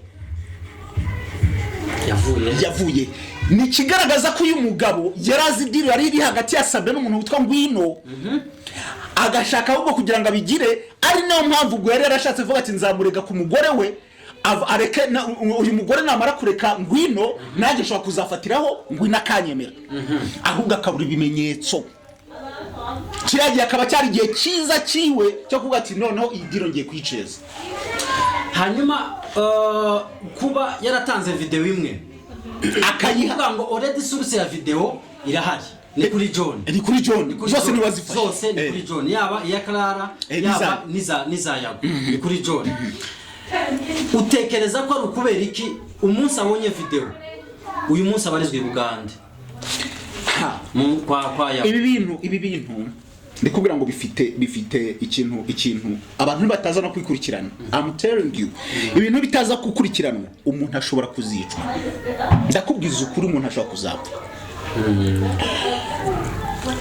yavuye ni kigaragaza ko uyu mugabo yarazi diri yari iri hagati ya Sabe n'umuntu witwa Ngwino agashaka ahubwo kugira ngo abigire ari nayo mpamvu ubwo yari yarashatse vuga ati nzamurega ku mugore we areke uyu mugore namara kureka Ngwino nanjye ashobora kuzafatiraho Ngwino akanyemera ahubwo akabura ibimenyetso kiragiye akaba cyari gihe cyiza ciwe cyo kuvuga ati noneho iyi diro ngiye kwiceza hanyuma kuba yaratanze video imwe akayivuga ngo already source ya video irahari ni kuri John zose ni wazifashe zose ni kuri John yaba iya Clara yaba niza yago ni kuri John utekereza ko ari ukubera iki umunsi abonye video uyu munsi abarizwe Bugande kwa ibi bintu ndikubwira ngo bifite ikintu abantu bataza no kwikurikirana I'm telling you ibintu bitaza kukurikirana umuntu ashobora kuzicwa ndakubwiza ukuri umuntu ashobora kuzapfa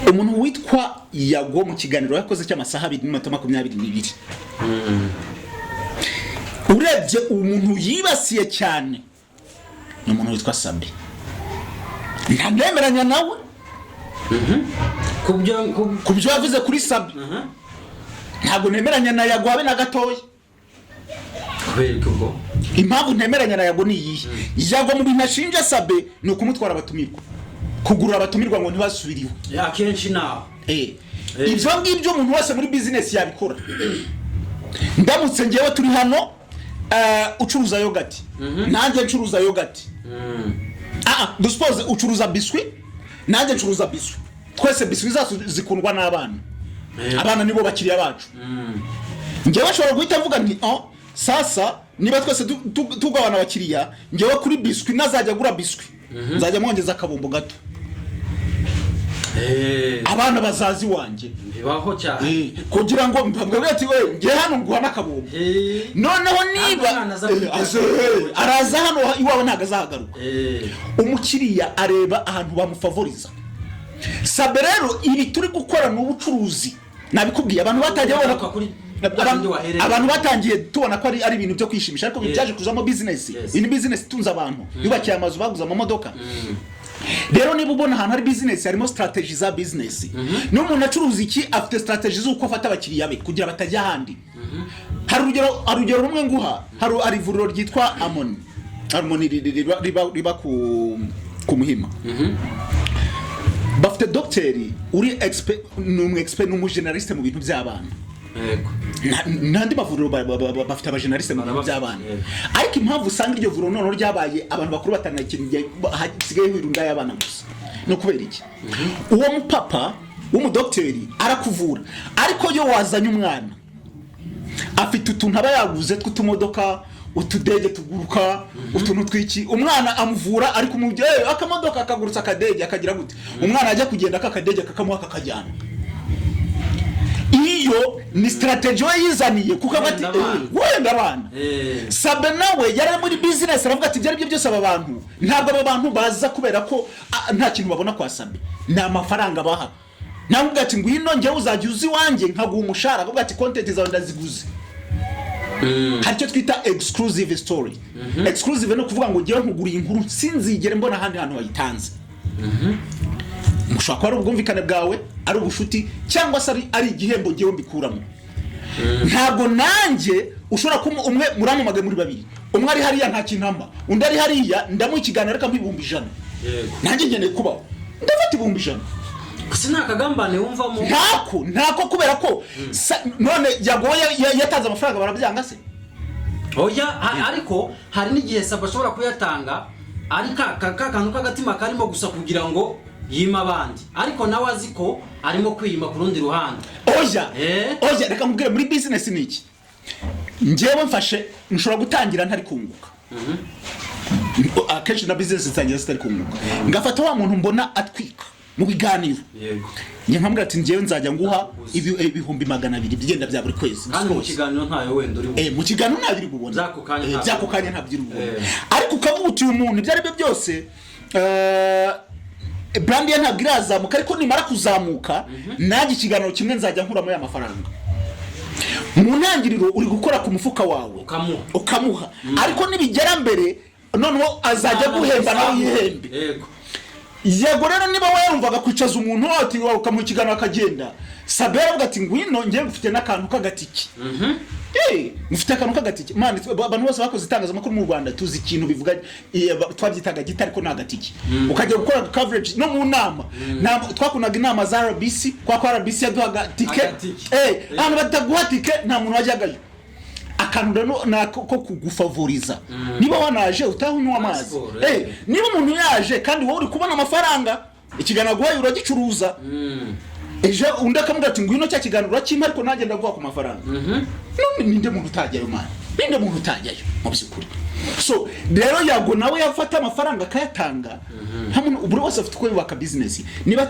umuntu witwa Yago mu kiganiro yakoze cy'amasaha 2:22 urebye umuntu yibasiye cyane ni umuntu witwa Sabe ntanemeranya nawe kubyo yavuze kuri Sabe ntabwo nemeranya na Yago habe na gatoya kubwo impamvu ntemeranya na Yago ni iyi Yago mu bintu ashinja Sabe ni ukumutwara abatumirwa kugura abatumirwa ngo ntibasubiriho akenshi nawe ibyo ngibyo umuntu wese muri business yabikora ndamutse ngewe turi hano ucuruza yogurt nanjye ncuruza yogurt duspose ucuruza biscuit nanjye ncuruza biscuit twese biscuit zacu zikundwa n'abana abana nibo bakiriya bacu ngewe ashobora guhita mvuga nti sasa niba twese tugabana abakiriya ngewe kuri biscuit nazajya gura biscuit nzajya mwongeza akabombo gato abana bazazi wanje bibaho cyane kugira ngo mbabwire ati we nge hano nguha nakabombo noneho niba araza hano iwawe ntagazahagaruka umukiriya areba ahantu bamufavoriza Sabe rero ibi turi gukora n'ubucuruzi nabikubwiye abantu batangiye abantu batangiye tubona ko ari ibintu byo kwishimisha ariko byaje kuzamo business ini business tunza abantu yubakiye amazu baguza amamodoka rero niba ubona ahantu hari business harimo strategy za business n'umuntu acuruza iki afite strategy z'uko afata abakiriya be kugira batajya handi hari urugero rumwe nguha hari ivuriro ryitwa Harmony riba ku Muhima bafite docteur uri expert n'umu generaliste mu bintu by'abana nandi mavuriro bafite abajeneraliste mu bintu by'abana ariko impamvu usanga iryo vuriro none ryabaye abantu bakuru batanakinye hasigaye hirunda y'abana gusa no kubera iki uwo mupapa w'umudocteur arakuvura ariko yo wazanye umwana afite utuntu aba yaguze tw'utumodoka utudege tuguruka utuntu twiki umwana amuvura ariko umubyeyi akamodoka akagurutsa akadege akagira gute umwana ajya kugenda akakadege kakamuha kakajyana iyo ni strategy yizaniye kuko bati wenda abana Sabe nawe yari muri business aravuga ati byari byo byose aba bantu ntabwo aba bantu baza kubera ko nta kintu babona kwa Sabe ni amafaranga baha navuga ati ngwino ngewe uzajya uzi wanjye nkaguha umushara avuga ati content zawe ndaziguze haricyo twita exclusive story exclusive no kuvuga ngo ngewe nkuguriye inkuru sinzigere mbona ahandi hantu wayitanze mushaka ari ubwumvikane bwawe ari ubushuti cyangwa se ari igihembo ngewe mbikuramo ntabwo nanjye ushobora kuma umwe muramumage muri babiri umwe ari hariya nta kinamba undi ari hariya ndamu ikiganiro reka mbibumba 100 nanjye ngeneye kubaho ndafata 100 gusa nakagambane wumvamo ntako kubera ko none yagoye yatanze amafaranga barabyanga se oya ariko hari n'igihe Sabe ashobora kuyatanga ari kantu kagatima karimo gusa kugira ngo yima abandi ariko nawe azi ko arimo kwiyima ku rundi ruhande. Oya reka nkubwire muri business ni iki njyewe mfashe nshobora gutangira ntari kunguka akenshi na business zitangira zitari kunguka ngafata wa muntu mbona atwika mu biganiro njye nkamubwira ati njyewe nzajya nguha ibihumbi 200 bigenda bya buri kwezi kandi mu kiganiro ntayo wenda uri mu kiganiro ntabiri bubona byako kanya ntabiri bubona ariko ukavuga uti umuntu byari byo byose brand ya ntabwo irazamuka ariko nimara kuzamuka naje ikiganiro kimwe nzajya nkuramo ya mafaranga mu ntangiriro uri gukora ku mufuka wawe ukamuha ariko nibigera mbere noneho azajya guhemba nawe yihembe yego rero niba wayumvaga kwicaza umuntu ati ukamuha ikiganiro akagenda sabera avuga ati ngwino ngiye mfite n'akantu k'agatiki mufite akantu k'agatiki man abantu bose bakoze itangazamakuru mu Rwanda tuzi ikintu bivuga twabyitaga gita ariko ntagatiki ukajya gukora coverage no mu nama twakunaga inama za RBC kwa RBC yaduhaga ticket abantu bataguha ticket nta muntu wajyagayo akantu nako ko kugufavoriza niba wanaje utahunywa amazi niba umuntu yaje kandi wowe uri kubona amafaranga ikiganiro guhaye uragicuruza eje undi akamubwira ati ngwino cya kiganiro urakimpa ariko nagenda guha ku mafaranga none ninde muntu utajyayo man ninde muntu utajyayo mu byukuri so rero yago nawe yafata amafaranga akayatanga hamwe ubure wose afite uko yubaka business niba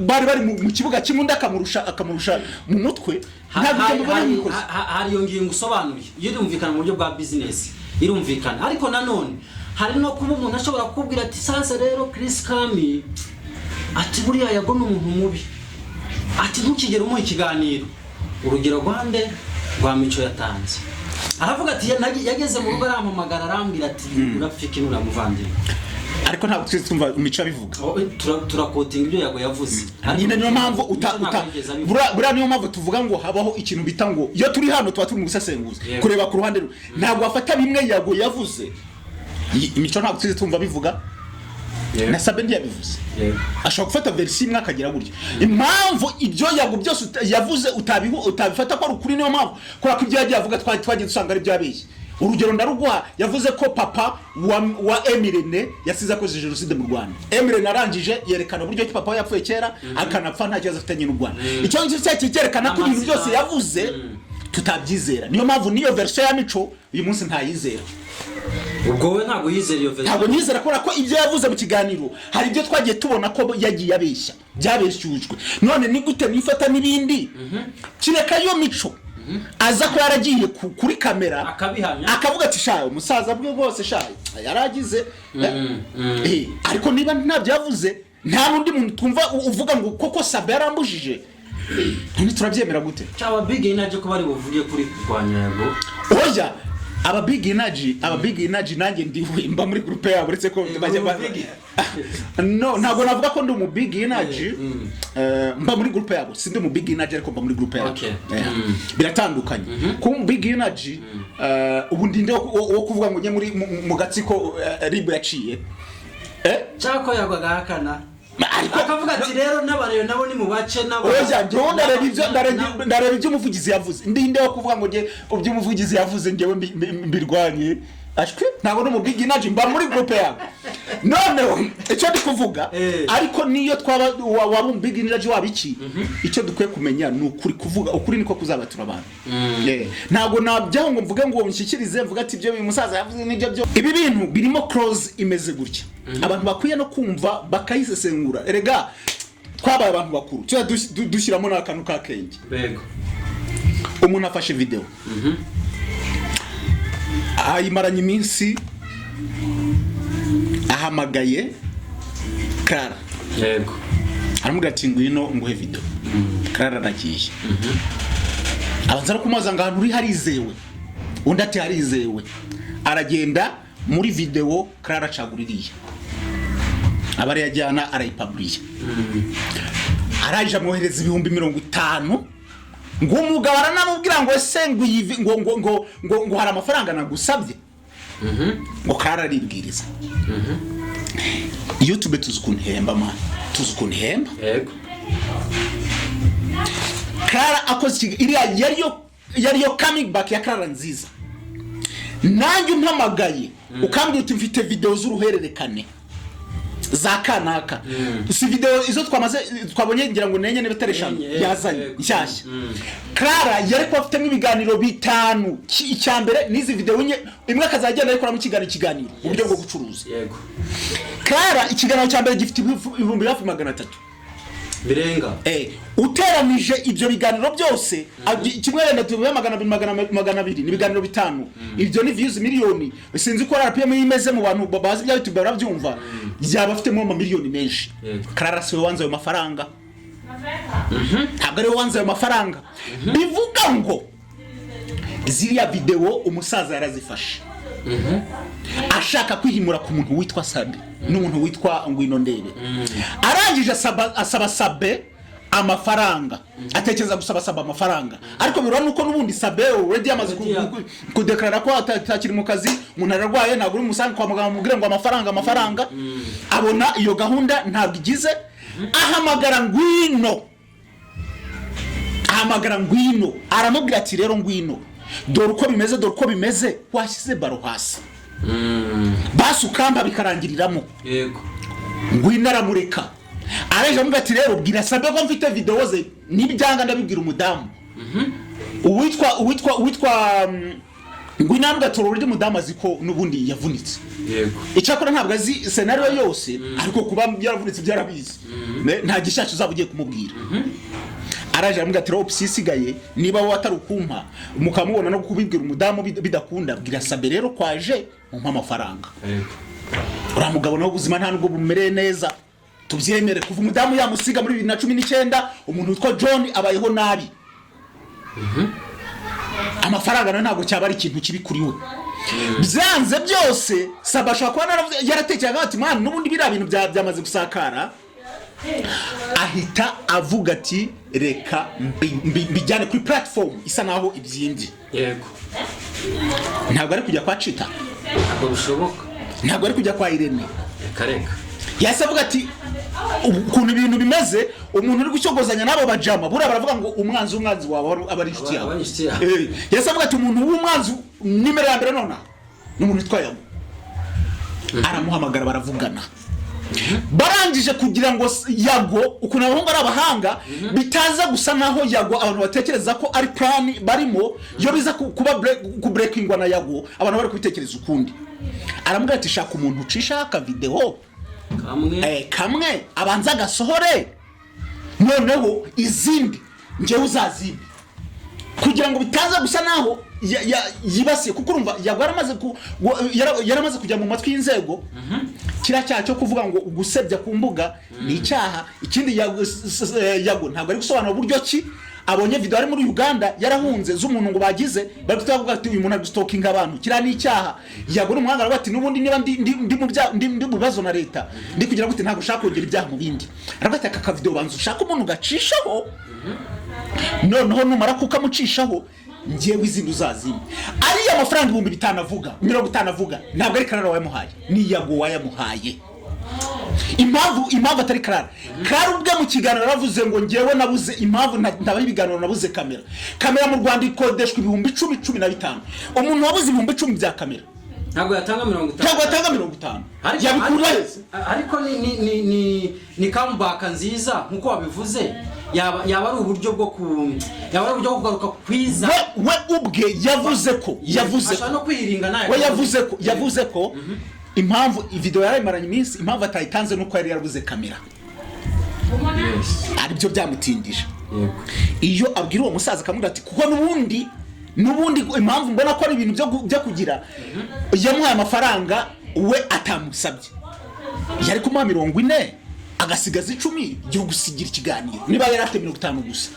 bari mu kibuga kimwe akamurusha mu mutwe hari yongiye ngusobanuriye iyo dumvikana mu buryo bwa business irumvikana ariko nanone hari no kuba umuntu ashobora kubwira ati sasa rero Chris Kami ati buriya yago n'umuntu mubi ati ntukigere umuha ikiganiro urugero rwande rwa mico yatanze aravuga ati yageze mu rugo arampamagara arambwira ati urafike nuramuvandira ariko ntabwo twumva mico abivuga turakotinga ibyo yago yavuze nyine niyo mpamvu buriya niyo mpamvu tuvuga ngo habaho ikintu bita ngo iyo turi hano tuba turi mu gusesenguza kureba ku ruhande ntabwo wafata bimwe yago yavuze imico ntabwo twumva bivuga na SABIN yabivuze ashobora gufata version imwe akagira gutyo impamvu ibyo yago byose yavuze utabifata ko ari ukuri niyo mpamvu kora ko ibyo yagiye avuga twagiye dusanga ari byabeshye urugero ndarugwa yavuze ko papa wa Emirene yasize akoze jenoside mu Rwanda Emirene arangije yerekana buryo ki papa yapfuye kera akanapfa nta kibazo afitanye n'u Rwanda icyo ngicyo cyerekana ko ibintu byose yavuze tutabyizera niyo mpamvu niyo version ya mico uyu munsi ntayizera ubwo we ntabwo yizera iyo version ntabwo nizera ko ibyo yavuze mu kiganiro hari ibyo twagiye tubona ko yagiye abeshya byabeshyujwe none ni gute nifata n'ibindi kireka iyo mico aza ko yaragiye kuri kamera akavuga ati shayo umusaza bwe bose shayo yaragize ariko niba ntabyo yavuze nta nundi muntu twumva uvuga ngo koko SABIN yarambujije none turabyemera gute cyaba big energy ko bari buvuge kuri kurwanya yago oya aba big energy nanjye ndimba muri groupe yabo uretse ko bajya no ntabwo navuga ko ndi mu big energy mba muri groupe yabo sindi mu big energy ariko mba muri groupe yabo biratandukanye ku big energy ubu ndinde wo kuvuga ngo nye muri mu gatsiko ribu yaciye cyako yagwaga hakana akavuga ati rero n'abareyo nabo ni mu bace nabo oya ndio ndareba ibyo umuvugizi yavuze ndinde wo kuvuga ngo nge ibyo umuvugizi yavuze ngewe mbirwanye ashwe ntabwo no mu big energy mba muri groupe yabo none icyo ndi kuvuga ariko niyo twaba waba big energy wabiki icyo dukwiye kumenya ni ukuri kuvuga ukuri niko kuzabatura abantu ntabwo nabyaho ngo mvuge ngo nshyikirize mvuga ati ibyo uyu musaza yavuze n'ibyo byo ibi bintu birimo close imeze gutya abantu bakwiye no kumva bakayisesengura erega twabaye abantu bakuru cyo dushyiramo n'akantu ka kenge bego umuntu afashe video ayimaranye iminsi ahamagaye Clara yego aramubwira ati ngwino nguhe video Clara aragiye abanza kumubaza ngo ahantu uri harizewe undi ati harizewe aragenda muri video Clara acaguririye abari yajyana arayipublisha araje amwohereza 50,000 ngo umugabo aranamubwira ngo ese ngo hari amafaranga nagusabye ngo Clara aribwiriza YouTube tuzukunhemba man tuzukunhemba yego Clara akoze iriya yariyo coming back ya Clara nziza nanjye umpamagaye ukambwira uti mfite video z'uruhererekane za kanaka si video izo twabonye ngira ngo nenye n'ibitereshano yazanye nshyashya Clara yari ko afite ibiganiro bitanu icyambere n'izi video imwe akazagenda ariko mu kiganiro uburyo bwo gucuruza yego Clara ikiganiro cyambere gifite ibihumbi hafi 300 birenga uteranije ibyo biganiro byose kimwe renda tuvuye 200 n'ibiganiro bitanu ibyo ni views miliyoni sinzi ko RPM yimeze mu bantu babazi bya YouTube barabyumva yaba afite mu miliyoni menshi Clara siwe wanze ayo mafaranga ntabwo ari wanze ayo mafaranga bivuga ngo ziriya video umusaza yarazifashe ashaka kwihimura ku muntu witwa Sabe n'umuntu witwa Ngwino Ndebe arangije asaba Sabe amafaranga atekereza gusaba Sabe amafaranga ariko birona nuko nubundi Sabe already yamaze kudeklara ko atakiri mu kazi umuntu ararwaye ntabwo uri musanga kwa muganga mubwire ngo amafaranga abona iyo gahunda ntabwo igize ahamagara Ngwino aramubwira ati rero Ngwino dore uko bimeze washyize baro hasi basukamba bikarangiriramo yego Ngwino aramureka araje amuga ati rero bwira Sabe ko mfite video ze nibyanga ndabibwira umudamu uwitwa Ngwino amuga toro uri mudamu aziko nubundi yavunitse yego icyakora ntabwo azi scenario yose ariko kuba yaravunitse byarabizi nta gishacu uzabugiye kumubwira araje amuga ati opsi isigaye niba watarukumpa mukamubona no kubibwira umudamu bidakunda bwira Sabe rero kwaje mu amafaranga ura mugabo no buzima nta nubwo bumereye neza tubyemere kuva umudamu yamusiga muri 2019 umuntu witwa John abayeho nabi amafaranga nayo ntabwo cyaba ari ikintu kibi kuri we byanze byose Sabe ashaka yaratekeraga ati mwana nubundi bira bintu byamaze gusakara ahita avuga ati reka bijyane kuri platform isa naho ibyindi yego ntabwo ari kujya kwa Chita ntabwo bishoboka ntabwo ari kujya kwa Irene kareka yasavuga ati ukuntu ibintu bimeze umuntu uri gucyogozanya nabo bajama bura baravuga ngo umwanzi wawe abari inshuti yawe yasavuga ati umuntu w'umwanzi nimero ya mbere nona n'umuntu twayago aramuhamagara baravugana barangije kugira ngo Yago ukuntu abahungu ari abahanga bitaza gusa naho Yago abantu batekereza ko ari plan barimo yo biza kuba breakingwa na Yago abantu bari kubitekereza ukundi aramubwira ati shaka umuntu ucisha aka video kamwe abanza gasohore noneho izindi ngewe uzazibe kugira ngo bitaza gusa naho yibasiye kuko urumva Yago yaramaze kujya mu matwi y'inzego kira cyaha cyo kuvuga ngo gusebya ku mbuga ni icyaha ikindi Yago ntabwo ari gusobanura uburyo ki abonye video ari muri Uganda yarahunze z'umuntu ngo bagize bari kutavuga ati uyu muntu ari stalking abantu kira ni icyaha Yago n'umuhanga bati nubundi niba ndi mu bibazo na leta ndi kugira ngo ntabwo ushaka kongera ibyaha mu bindi arabati aka video banzu ushaka umuntu gacishaho noneho numara kukamucishaho ngiyewe izindi uzazimye ari amafaranga 5,000 avuga 50 avuga ntabwo ari Clara wayamuhaye ni Yago wayamuhaye impamvu atari Clara ubwe mu kiganiro yaravuze ngo ngiyewe nabuze impamvu ndabaye ibiganiro nabuze kamera mu Rwanda ikodeshwa 10,015 umuntu wabuze 10,010 bya kamera ntabwo yatanga 50 yabikura wese ariko ni comeback nziza nkuko wabivuze yaba ari uburyo bwo kugaruka kwiza we ubwe yavuze ashaka no kwiringa naye we yavuze ko impamvu video yarayimaranye iminsi impamvu atayitanze nuko yari yarabuze kamera ari byo byamutindije iyo abwira uwo musaza kamubwira ati kuko nubundi impamvu mbona ko ari ibintu byo kugira yamuhaye amafaranga we atamusabye yari kumuha 40 agasigaza 10 gihe gusigira ikiganiro niba yari afite 50 gusa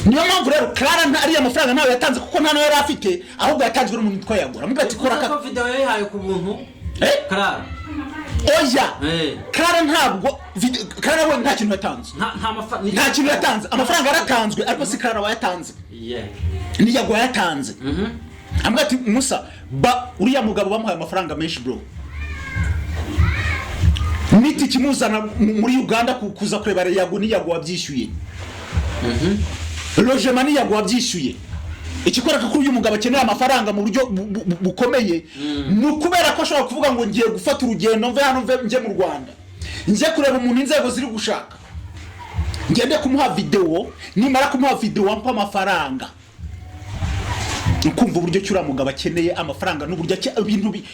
niyo mpamvu rero Clara ari amafaranga nawe yatanze kuko nta nawe yari afite ahubwo yatanzwe n'umuntu witwa Yagura mubwira ati kora ka video yahaye ku buntu Clara oya Clara ntabwo Clara we nta kintu yatanze nta kintu yatanze amafaranga yaratanzwe ariko si Clara wayatanze ni Yagura yatanze ambwira ati Musa uriya mugabo bamuhaye amafaranga menshi bro niti kimuzana muri Uganda kuza kurebara Yago ni Yago wabyishyuye logement ni Yago wabyishyuye ikikwereka ko uyu mugabo akeneye amafaranga mu buryo bukomeye ni ukubera ko ashobora kuvuga ngo ngiye gufata urugendo mve hano nje mu Rwanda nje kureba umuntu inzego ziri gushaka ngende kumuha video nimara kumuha video ampa amafaranga ukumva uburyo cyura mugabo akeneye amafaranga n'uburyo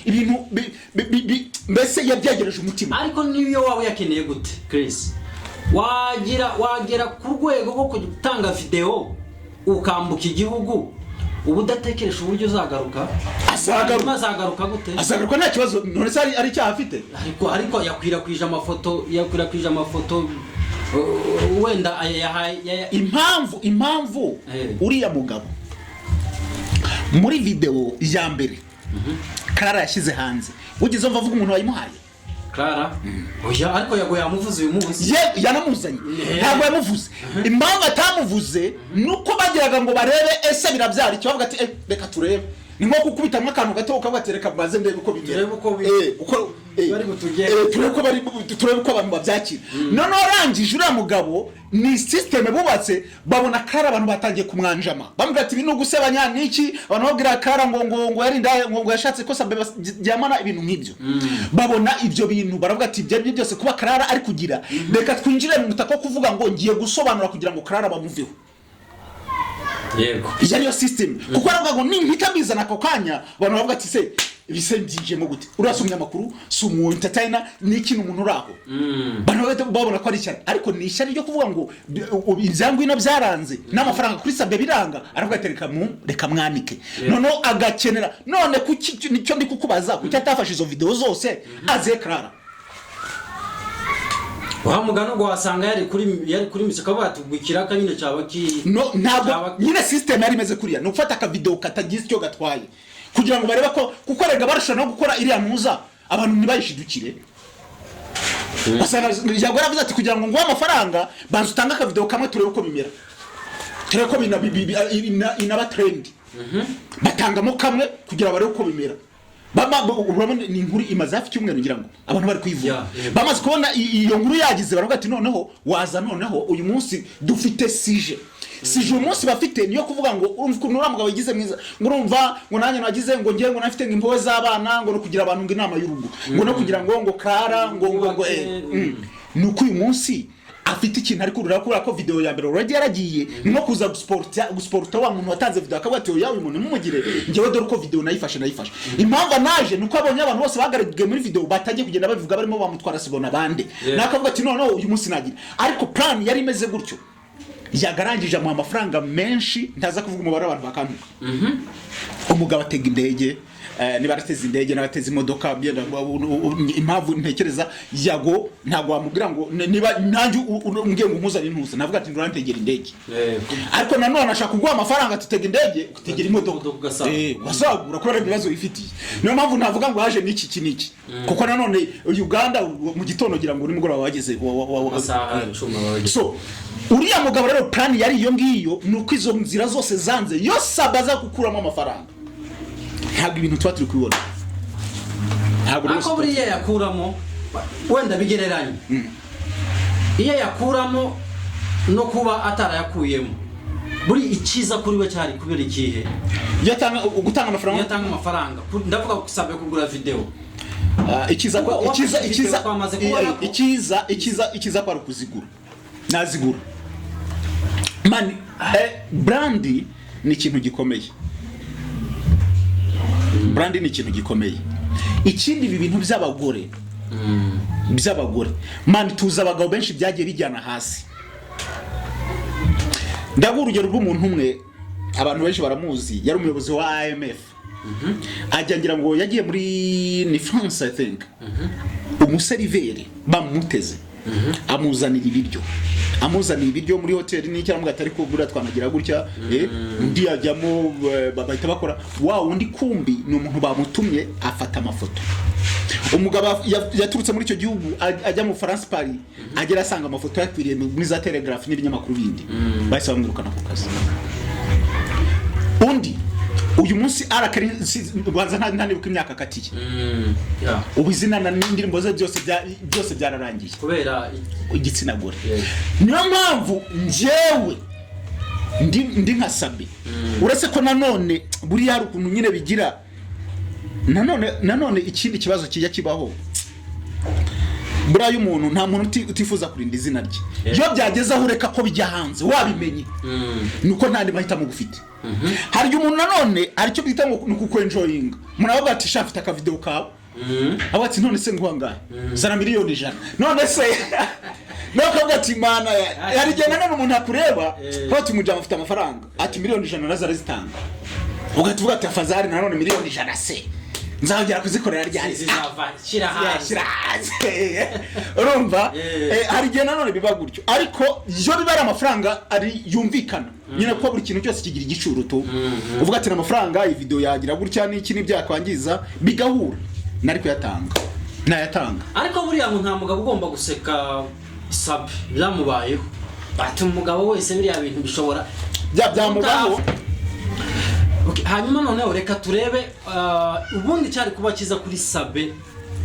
ibintu mbese yabyegereje umutima. Ariko niyo wawe yakeneye gute Chris wagera ku rwego rwo gutanga video ukambuka igihugu ubudatekeresha uburyo uzagaruka azagaruka gute azagaruka nta kibazo none se ari cyaha afite ariko yakwirakwije amafoto wenda impamvu uriya mugabo muri video ya mbere Clara yashyize hanze ugize umva avuga umuntu wayimuhaye Clara oya ariko yago yamuvuze uyu munsi yanamuzanye ntabwo yamuvuze impamvu atamuvuze nuko bagiraga ngo barebe ese birabyara icyo bavuga ati reka turebe ni nko kukubitamwe akantu gato ukabatereka baze ndebe uko bimera uko bari butugere turebe ko abantu babyakira none orangije uriya mugabo ni system bubatse babona Clara abantu batangiye kumwanjama bambwira ati bino gusebanya niki abantu babwira Clara ngo yari ngo yashatse ko sabe byamana ibintu nk'ibyo babona ibyo bintu baravuga ati ibyo byose kuba Clara ari kugira reka twinjire mu mutako kuvuga ngo ngiye gusobanura kugira ngo Clara bamuveho yego iyo system kuko aravuga ngo nimpita bizana ako kanya abantu bavuga ati se bisendije mu gute urasumye amakuru sumu entertainer n'ikintu umuntu uraho bano babona ko ari cyane ariko ni ishyari ryo kuvuga ngo ibyangwe na byaranze n'amafaranga kuri sabe biranga aravuga ati reka mwanike none agakenera none kuki nicyo ndi kukubaza kuki atafashe izo video zose aze Clara mugano ngo wasanga yari kuri misaka batugwikira kanyine cyaba ki no ntabwo nyine system yari imeze kuriya no gufata ka video katagize cyo gatwaye kugira ngo barebe ko kukorega barusha no gukora iriya muza abantu nibayishidukire basana yagora avuze ati kugira ngo ngwa amafaranga banzu tanga ka video kamwe turebe uko bimera turebe ko inaba trend batangamo kamwe kugira barebe uko bimera urabona ni inkuru imaze hafi cyumweru ngira ngo abantu bari kwivuga bamaze kubona iyo nkuru yagize baravuga ati noneho waza noneho uyu munsi dufite sije uyu munsi bafite niyo kuvuga ngo urumva mugabo yigize mwiza ngo urumva ngo nanjye nagize ngo ngiye ngo nafite impuwe z'abana ngo no kugira abantu ngo inama y'urugo ngo no kugira ngo Clara ngo nuko uyu munsi afite ikintu ari kurura ko video ya mbere already yaragiye nko kuza gusporta wa muntu watanze video akavuga ati yawe umuntu mumugire ngewe dore ko video nayifashe impamvu naje nuko abonye abantu bose bagaragiye muri video batangiye kugenda babivuga barimo bamutwara sibona bande nakavuga ati none uyu munsi nagira ariko plan yari imeze gutyo yagarangije mu amafaranga menshi ndaza kuvuga umubare abantu bakantuka umugabo atega indege niba arateze indege n'abateze imodoka impamvu ntekereza yago ntabwo wamubwira ngo niba nanjye ngiye ngo mpuzane intuza navuga ati ndurantegera indege ariko nanone ashaka kuguha amafaranga tutega indege utegera imodoka wasagura kubera ibibazo bifitiye niyo mpamvu navuga ngo haje n'iki kuko nanone Uganda mu gitondo gira ngo nimugoroba wageze so uriya mugabo rero plan yari iyo ngiyo nuko izo nzira zose zanze yo sabaza gukuramo amafaranga ntabwo ibintu tuba turi kubibona ako buriya yakuramo wenda bigereranye iyo yakuramo no kuba atarayakuyemo buri ikiza kuri we cyari kubera ikihe gutanga amafaranga ndavuga kusabye kugura video ikiza kwa kuzigura nazigura man brandi ni ikintu gikomeye brandi ni ikintu gikomeye ikindi ibi bintu by'abagore man tuza abagabo benshi byagiye bijyana hasi ndaguha urugero rw'umuntu umwe abantu benshi baramuzi yari umuyobozi wa IMF ajya ngira ngo yagiye muri ni France I think umuseriveri bamuteze amuzanira ibiryo muri hoteli n'icyo aramubwira atari ko gura twanagira gutya undi yajyamo bahita bakora undi kumbi ni umuntu bamutumye afata amafoto umugabo yaturutse muri icyo gihugu ajya mu France Paris agera asanga amafoto yakwiriye muri za Telegraph n'ibinyamakuru bindi bahise bamwirukana ku kazi undi uyu munsi arakari banza ntanibuka imyaka katiye ubizina n'indirimbo ze byose byararangiye kubera igitsina gore niyo mpamvu njyewe ndi nka Sabi uretse ko nanone buri hari ukuntu nyine bigira nanone ikindi kibazo kijya kibaho buriya umuntu nta muntu utifuza kurinda izina rye iyo byageze aho ureka ko bijya hanze wabimenye nuko ntandi mahitamo gufite hari umuntu nanone aricyo bita ngo nukukwenjoyinga muravuga ati shafite aka video kawe abo ati none se nguhangaye zana miliyoni 100 none se nakavuga ati mana yari genda none umuntu akureba ko tumujya afite amafaranga ati miliyoni 100 nazara zitanga ugatuvuga ati afazari nanone miliyoni 100 se nzagera kuzikorera ryari zizava shirahaze urumva hari gihe nanone biba gutyo ariko iyo bibara amafaranga ari yumvikana nyine ko buri kintu cyose kigira igiciro to uvuga ati amafaranga iyi video yagira gutya n'iki n'ibyakwangiza bigahura nari kuyatanga nayatanga ariko buriya nta mugabo ugomba guseka Sabi byamubayeho ati umugabo wese biriya bintu bishobora byamubaho. Hanyuma none reka turebe ubundi cyari kuba kiza kuri Sabe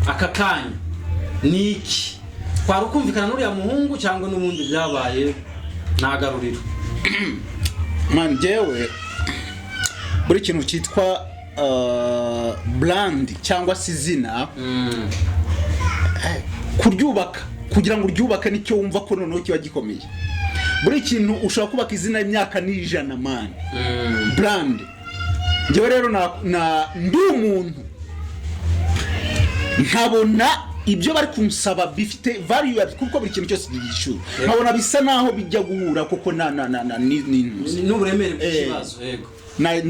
aka kanya niki kwari kumvikana n'uriya muhungu cyangwa n'ubundi byabaye nagaruriro man jewe buri kintu cyitwa brand cyangwa sizina kuryubaka kugira ngo uryubake nicyo wumva ko noneho kiba gikomeye buri kintu ushobora kubaka izina y'imyaka n'ijana man brand jewe rero ndi umuntu nkabona ibyo bari kunsaba bifite value kuko buri kintu cyose gishuru nkabona bisa naho bijya guhura kuko n'uburemere bw'ikibazo yego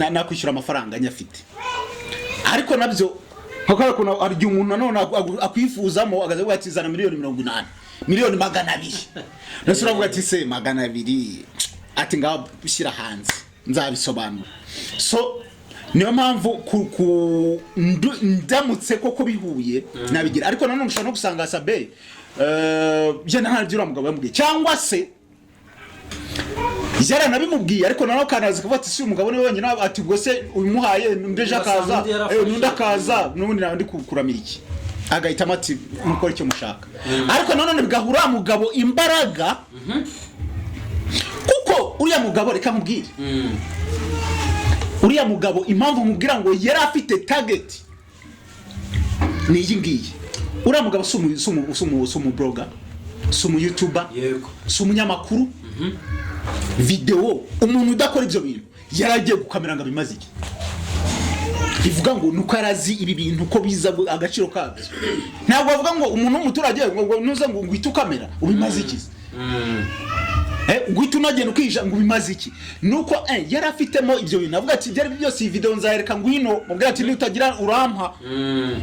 nakwishyura amafaranga nyafite ariko nabyo hakora ari umuntu nanone akwifuzamo agaze gatizana miliyoni 80 miliyoni 200 nasura avuga ati se 200 ati ngaho ushyira hanze nzabisobanura so niyo mpamvu ndamutse koko bihuye nabigira ariko nanone ushobora no gusanga Sabe je ntagira umugabo yamubwiye cyangwa se yara nabimubwiye ariko naho kanazi kuvuga ati si umugabo ni wenyine ati ubwo se umuhaye ndeje akaza nundi akaza nubundi nandi kuramira iki agahita mati mukora icyo mushaka ariko nanone bigahura mugabo imbaraga kuko uriya mugabo reka mubwire uriya mugabo impamvu mubwira ngo yari afite target ni iyi ngiyi uriya mugabo sumu blogger sumu youtuber yego sumunyamakuru video umuntu udakora ibyo bintu yaragiye gukamera ngo bimaze iki ivuga ngo nuko arazi ibi bintu ko biza agaciro kabyo ntabwo bavuga ngo umuntu w'umuturage ngo nuza ngo ngwita kamera ubimaze iki ngwita unagenda ukija ngo bimaze iki nuko yari afitemo ibyo bintu avuga ati byari byose iyi video nzayereka ngwino mubwira ati nutagira urampa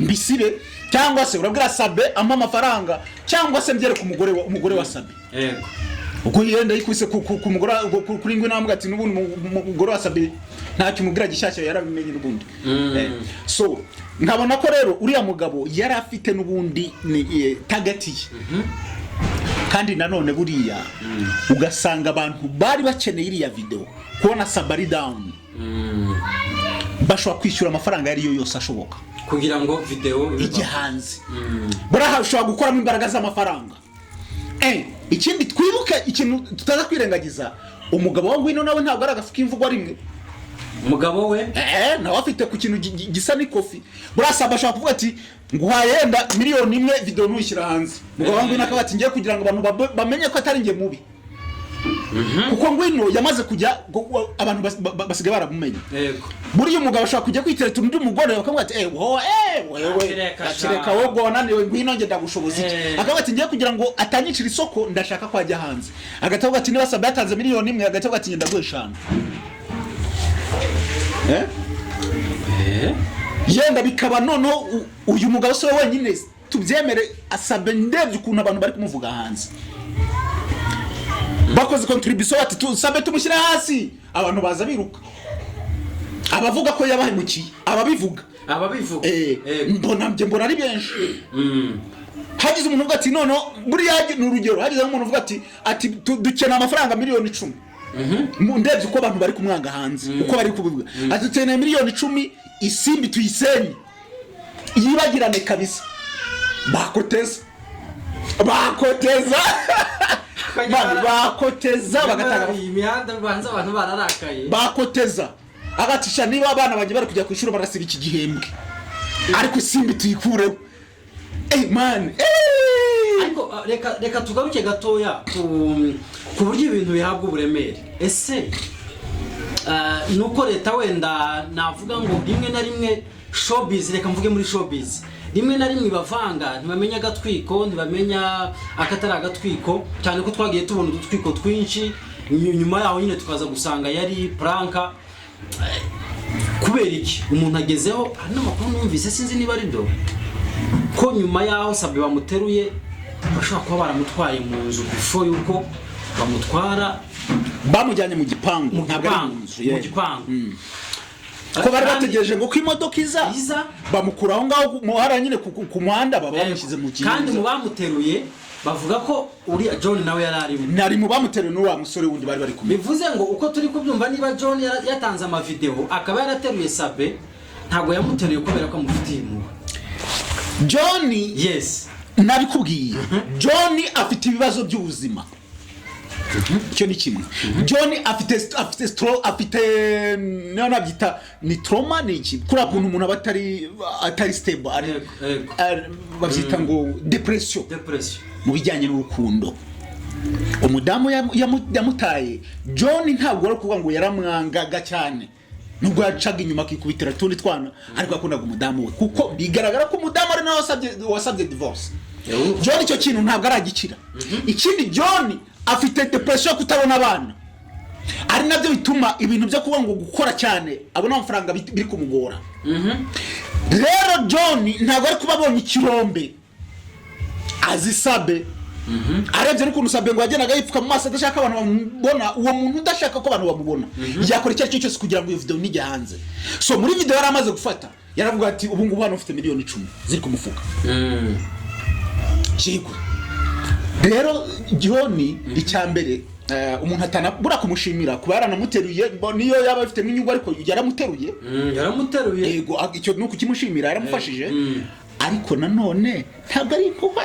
mbisibe cyangwa se urabwira Sabe ampa amafaranga cyangwa se mbyere ku umugore wa Sabe yego uko yenda yikuse ku mugore kuri ngwe namubwira ati nubundi umugore wa Sabe ntacyo umubwira gishyashya yarabimenye nubundi so nkabona ko rero uriya mugabo yari afite nubundi target ye kandi nanone buriya ugasanga abantu bari bakeneye iriya video kubona Sabe down bashobora kwishyura amafaranga yari yo yose ashoboka kugira ngo video ijye hanze baraha ushobora gukoramo imbaraga z'amafaranga ikindi twibuke ikintu tutaza kwirengagiza umugabo wa Ngwino nawe ntabwo aragafuka imvugo rimwe umugabo we nawe afite ku kintu gisa n'ikofi burasa bashaka kuvuga ati nguhayenda miliyoni 1 video nushyira hanze umugabo wa Ngwino akabati ngiye kugira ngo abantu bamenye ko atari nge mubi kuko Ngwino yamaze kujya abantu basigaye baramumenye yego buri umugabo ashaka kujya kwitereta undi mugore bakavuga ati wewe akireka wo gonaniwe Ngwino nge ndagushoboza iki akabati ngiye kugira ngo atanyicira isoko ndashaka kwajya hanze agatavuga ati niba Sabe yatanze miliyoni 1 agatavuga ati ngenda gweshana yenda bikaba nono uyu mugabo so wenyine tubyemere Sabe ndebye ukuntu abantu bari kumuvuga hanze bakoze contribution ati Sabe tumushyira hasi abantu baza biruka abavuga ko yabahemukiye ababivuga mbona ari benshi hagize umuntu uvuga ati nono buri yaje n'urugero hagize umuntu uvuga ati dukena amafaranga miliyoni 10 ndebye uko abantu bari kumwanga hanze uko bari kubivuga ati dukena miliyoni 10 isimbi tuyisenye yibagirane kabisa bakoteza man bakoteza bagatanga imihanda banza abantu bararakaye bakoteza agatisha niba abana banje bari kujya kwishura barasiba iki gihembwe ariko simbi tuyikureho man ariko reka tugaruke gatoya ku buryo ibintu bihabwa uburemere ese nuko leta wenda navuga ngo rimwe na rimwe showbiz reka mvuge muri showbiz rimwe na rimwe bavanga ntibamenya agatwiko ntibamenya akatari agatwiko cyane ko twagiye tubona udutwiko twinshi nyuma yaho nyine tukaza gusanga yari pranka kubera iki umuntu agezeho hari n'amakuru numvise sinzi niba ari byo ko nyuma yaho Sabe bamuteruye bashobora kuba baramutwaye mu nzu before yuko bamutwara bamujyanye mu gipangu mu gipangu ko bari bategereje ngo ko imodoka iza bamukura aho ngaho muhara nyine ku muhanda baba bamushyize mu kintu kandi mu bamuteruye bavuga ko uri John nawe nari mu bamuteruye n'uwa musore wundi bari bari kumwe bivuze ngo uko turi kubyumva niba John yatanze ama video akaba yarateruye Sabe ntago yamuteruye kubera ko amufitiye impuhwe John yes nabikubwiye John afite ibibazo by'ubuzima cyo ni kimwe John afite no nabyita ni trauma ni iki kuri kuntu umuntu atari stable ari babyita ngo depression mu bijyanye n'urukundo umudamu yamutaye John ntabwo ari kuvuga ngo yaramwangaga cyane nubwo yacaga inyuma akikubitira tundi twana ariko akundaga umudamu we kuko bigaragara ko umudamu ari nawe wasabye divorce John icyo kintu ntabwo aragikira ikindi John afite depression kutabona abana ari nabyo bituma ibintu byo kuba ngo gukora cyane abona amafaranga biri kumugora rero John ntabwo ari kubabonye ikirombe azisabe arebye n'ukuntu Sabe ngo yagenaga yipfuka mu maso adashaka abantu bamubona uwo muntu udashaka ko abantu bamubona yakora icyo cyose kugira ngo iyo video nijye hanze so muri video yari amaze gufata yaravuga ati ubu ngubu hano ufite miliyoni 10 ziri ku mufuka Yego rero John icyambere umuntu atanabura kumushimira kuba yaranamuteruye niyo yaba afite nk'inyungu ariko yaramuteruye yego icyo nuko kimushimira yaramufashije ariko nanone ntabwo ari impuhwe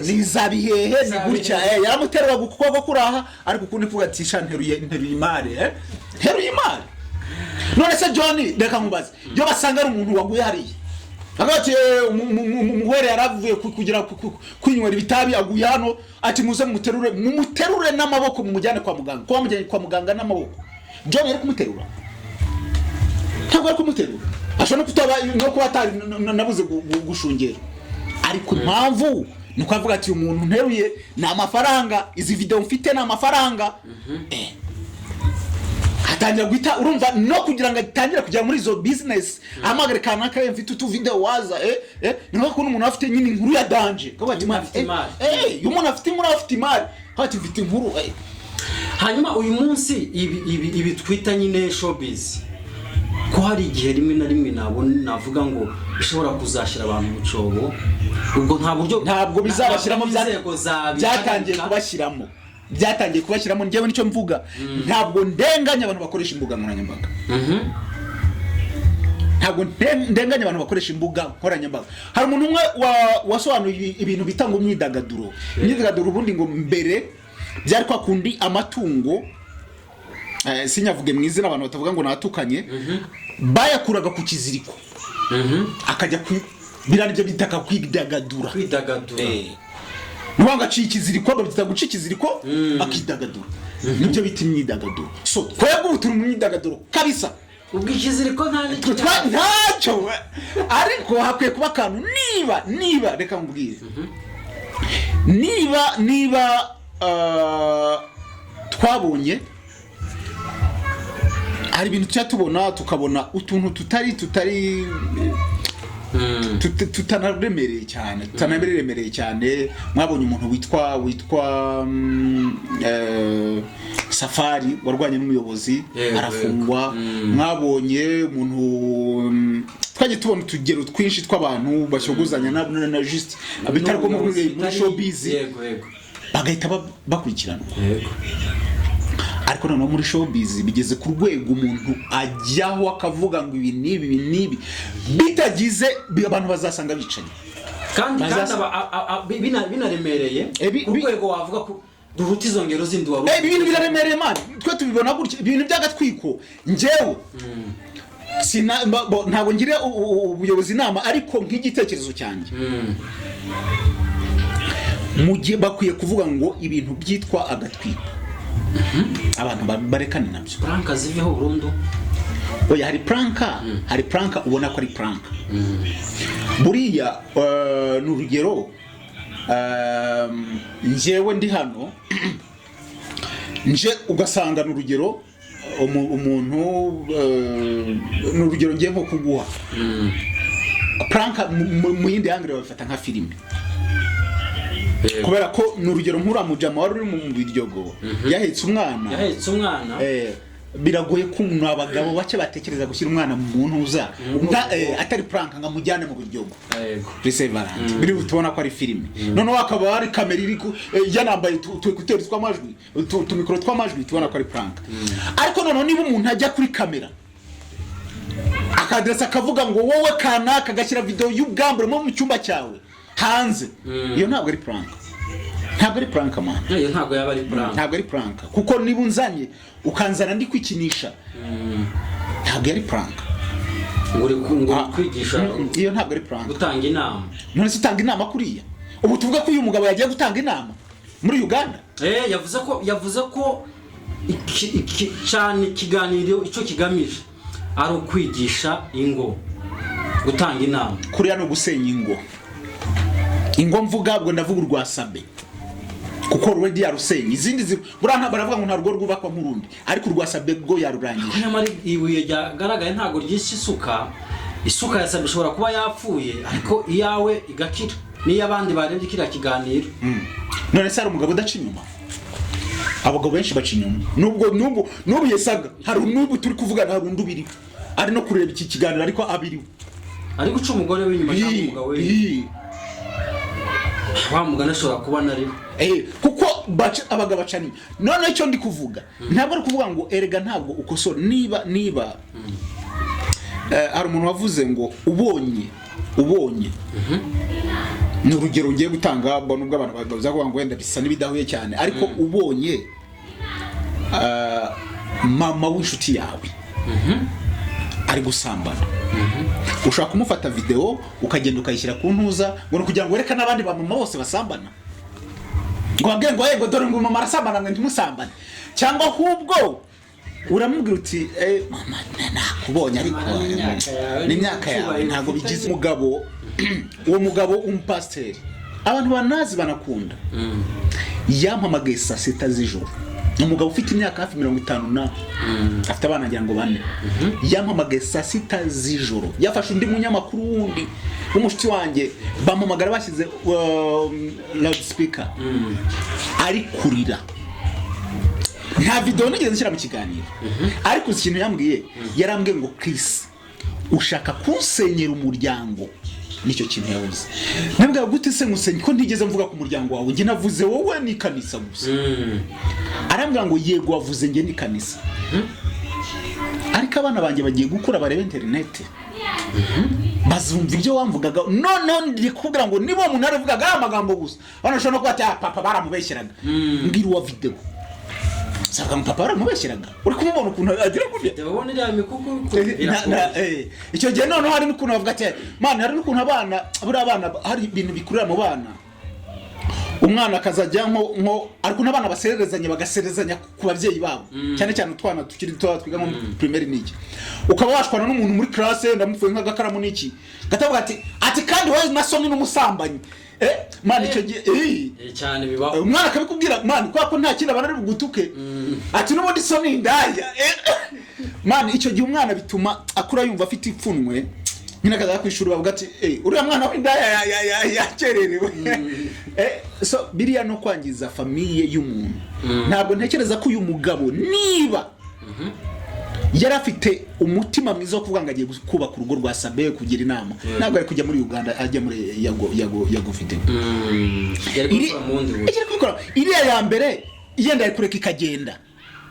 nizabihehe ni gutya yaramuterura gukoko kuraha ariko ukundi kuvuga ati shanteruye imari none se John reka nkubaze yo basanga ari umuntu waguye hariye agati umuhwere yaravuye kugira kwinywera ibitabi aguye hano ati muze mumuterure n'amaboko mumujyane kwa muganga kwa mujyane kwa muganga n'amaboko John yari kumuterura ntabwo ari kumuterura ashobora kutaba no kuba atari nabuze gushungera ariko impamvu nuko avuga ati umuntu nteruye na amafaranga izi video mfite na amafaranga atangira guita urumva no kugira ngo atangira kujya muri zo business amagare kanaka mfite utu video waza nuko kuno umuntu afite nyine inkuru ya danger ko bati man umuntu afite inkuru afite imari hati mfite inkuru hanyuma uyu munsi ibi twita nyine showbiz ko hari igihe rimwe na rimwe navuga ngo bishobora kuzashira abantu mu cobo ubwo ntabwo bizabashiramo byatangiye kubashyiramo njyewe nicyo mvuga ntabwo ndenganya abantu bakoresha imbuga nkoranyambaga hari umuntu umwe wasobanuye ibintu bita ngo imyidagaduro ubundi ngo mbere byari kwa kundi amatungo sinyavuge mu izina abantu batavuga ngo natukanye bayakuraga ku kiziriko akajya biranibyo bitaka kwidagadura Nwanga cikiziriko babita guca ikiziriko akidagadura nibyo biti imyidagaduro so twebwe ubuturi mu myidagaduro kabisa ubwikiziriko ntacyo ariko hakwiye kuba kantu niba reka mbwire niba twabonye hari ibintu tubona tukabona utuntu tutari tutanaremereye cyane mwabonye umuntu witwa Safari warwanye n'umuyobozi arafungwa mwabonye umuntu twaje tubona utugero twinshi tw'abantu bashyoguzanya na just abitariko muri showbiz bagahita bakurikirana ariko noneho muri showbiz bigeze ku rwego umuntu ajyaho akavuga ngo ibi nibi bitagize abantu bazasanga bicanye kandi binaremereye urwego wavuga ko duhuta izo ngero zindi wari ibintu biraremereye man twe tubibona gutya ibintu by'agatwiko njyewe ntabwo ngira ubuyobozi inama ariko nk'igitekerezo cyanjye mu gihe bakwiye kuvuga ngo ibintu byitwa agatwiko abantu barekane nabyo pranka ziveho burundu oya hari pranka ubona ko ari pranka buriya n'urugero njyewe ndi hano nje ugasanga n'urugero umuntu n'urugero ngiye nko kuguha pranka mu yindi angle bafata nka filime kubera ko n'urugero nkura mu jama wari uri mu biryogo yahetse umwana biragoye ko abagabo bake batekereza gushyira umwana mu ntuza atari prank nga mujyane mu biryogo Resevarant biri tubona ko ari filime noneho akaba hari kamera iri yanambaye tukuteri tw'amajwi tumikoro tw'amajwi tubona ko ari prank ariko noneho niba umuntu ajya kuri kamera akadresa akavuga ngo wowe kanaka gashyira video y'ubwambure mu cyumba cyawe hanze iyo ntabwo ari prank man iyo ntabwo yaba ari prank kuko niba unzanye ukanzana ndi kwikinisha ntabwo ari prank ngo kwigisha iyo ntabwo ari prank gutanga inama none se utanga inama kuriya ubu tuvuga ko uyu mugabo yagiye gutanga inama muri Uganda yavuze ko cyane ikiganiro icyo kigamije ari ukwigisha ingo gutanga inama kuriya no gusenya ingo mvuga bwo ndavuga urwa SABIN kuko already yarusenye izindi burana baravuga ngo nta rugo rwubakwa nk'urundi ariko urwa SABIN bwo yarurangije nyamara ibuye ryagaragaye ntago ryishe isuka ya SABIN ishobora kuba yapfuye ariko iyawe igakira niyo abandi barebye kira kiganiro none se ari umugabo udaca inyuma abagabo benshi baca inyuma nubwo yesaga hari nubu turi kuvuga nta rundi biri ari no kureba iki kiganiro ariko abiriwe ari guca umugore w'inyuma cyangwa umugabo we mugana ashobora kuba nari kuko abagabo bacani none icyo ndi kuvuga ntabwo ari kuvuga ngo erega ntabwo ukosora niba hari umuntu wavuze ngo ubonye ni urugero ngiye gutanga mbona ubwo abantu bagaza kuvuga ngo wenda bisa n'ibidahuye cyane ariko ubonye mama w'inshuti yawe ari gusambana ushaka kumufata video ukagenda ukayishyira ku ntuza ngo kugira ngo werekane abandi ba mama bose basambana ngo wabwiye ngo yego dore ngo mama arasambana ngo ntimusambane cyangwa ahubwo uramubwira uti mama nakubonye ariko ni imyaka yawe ntabwo bigize uwo mugabo umupasiteri abantu banazi banakunda yampamagaye saa 6 z'ijoro umugabo ufite imyaka hafi 50 afite abana ngira ngo 4 yampamagaye saa 6 z'ijoro yafashe undi munyamakuru wundi w'umushiti wanjye bampamagara bashyize loudspeaker ari kurira nta video nigeze nshyira mu kiganiro ariko ikintu yarambwiye ngo Chris ushaka kunsenyera umuryango nicyo kintu yavuze nabwo gute se ngusenye ko ntigeze mvuga ku muryango wawe nge navuze wowe ni kanisa gusa arambwira ngo yego wavuze nge ni kanisa ariko abana banjye bagiye gukura barebe internet bazumva ibyo wamvugaga none ndi kubwira ngo nibo umuntu aravugaga amagambo gusa banashobora no kwata papa baramubeshyeraga mbwira uwa video saka papa baramubeshyeraga uri kumubona ukuntu agira gute babona iriya mikuku icyo gihe none hari n'ukuntu bavuga ati man hari n'ukuntu abana hari ibintu bikurira mu bana umwana akazajya nko ariko n'abana basererezanya bagaserezanya ku babyeyi babo cyane cyane utwana tukiri duto twiga nko primaire niki ukaba washwana n'umuntu muri classe ndamupfuye nk'agakaramu niki gatavuga ati kandi wowe nasomye n'umusambanyi man icyo gihe cyane bibaho umwana akabikubwira man kwako nta kintu abana ari bugutuke ati n'ubundi soni indaya man icyo gihe umwana bituma akura yumva afite ipfunwe nyina kaza kwishura bavuga ati uriya mwana w'indaya yakererewe so biriya no kwangiza famiye y'umuntu ntabwo ntekereza ko uyu mugabo niba yari afite umutima mwiza wo kuvuga ngo agiye kubaka urugo rwa SABIN kugira inama ntabwo ari kujya muri Uganda ajya muri yago video iriya ya mbere yenda ari kureka ikagenda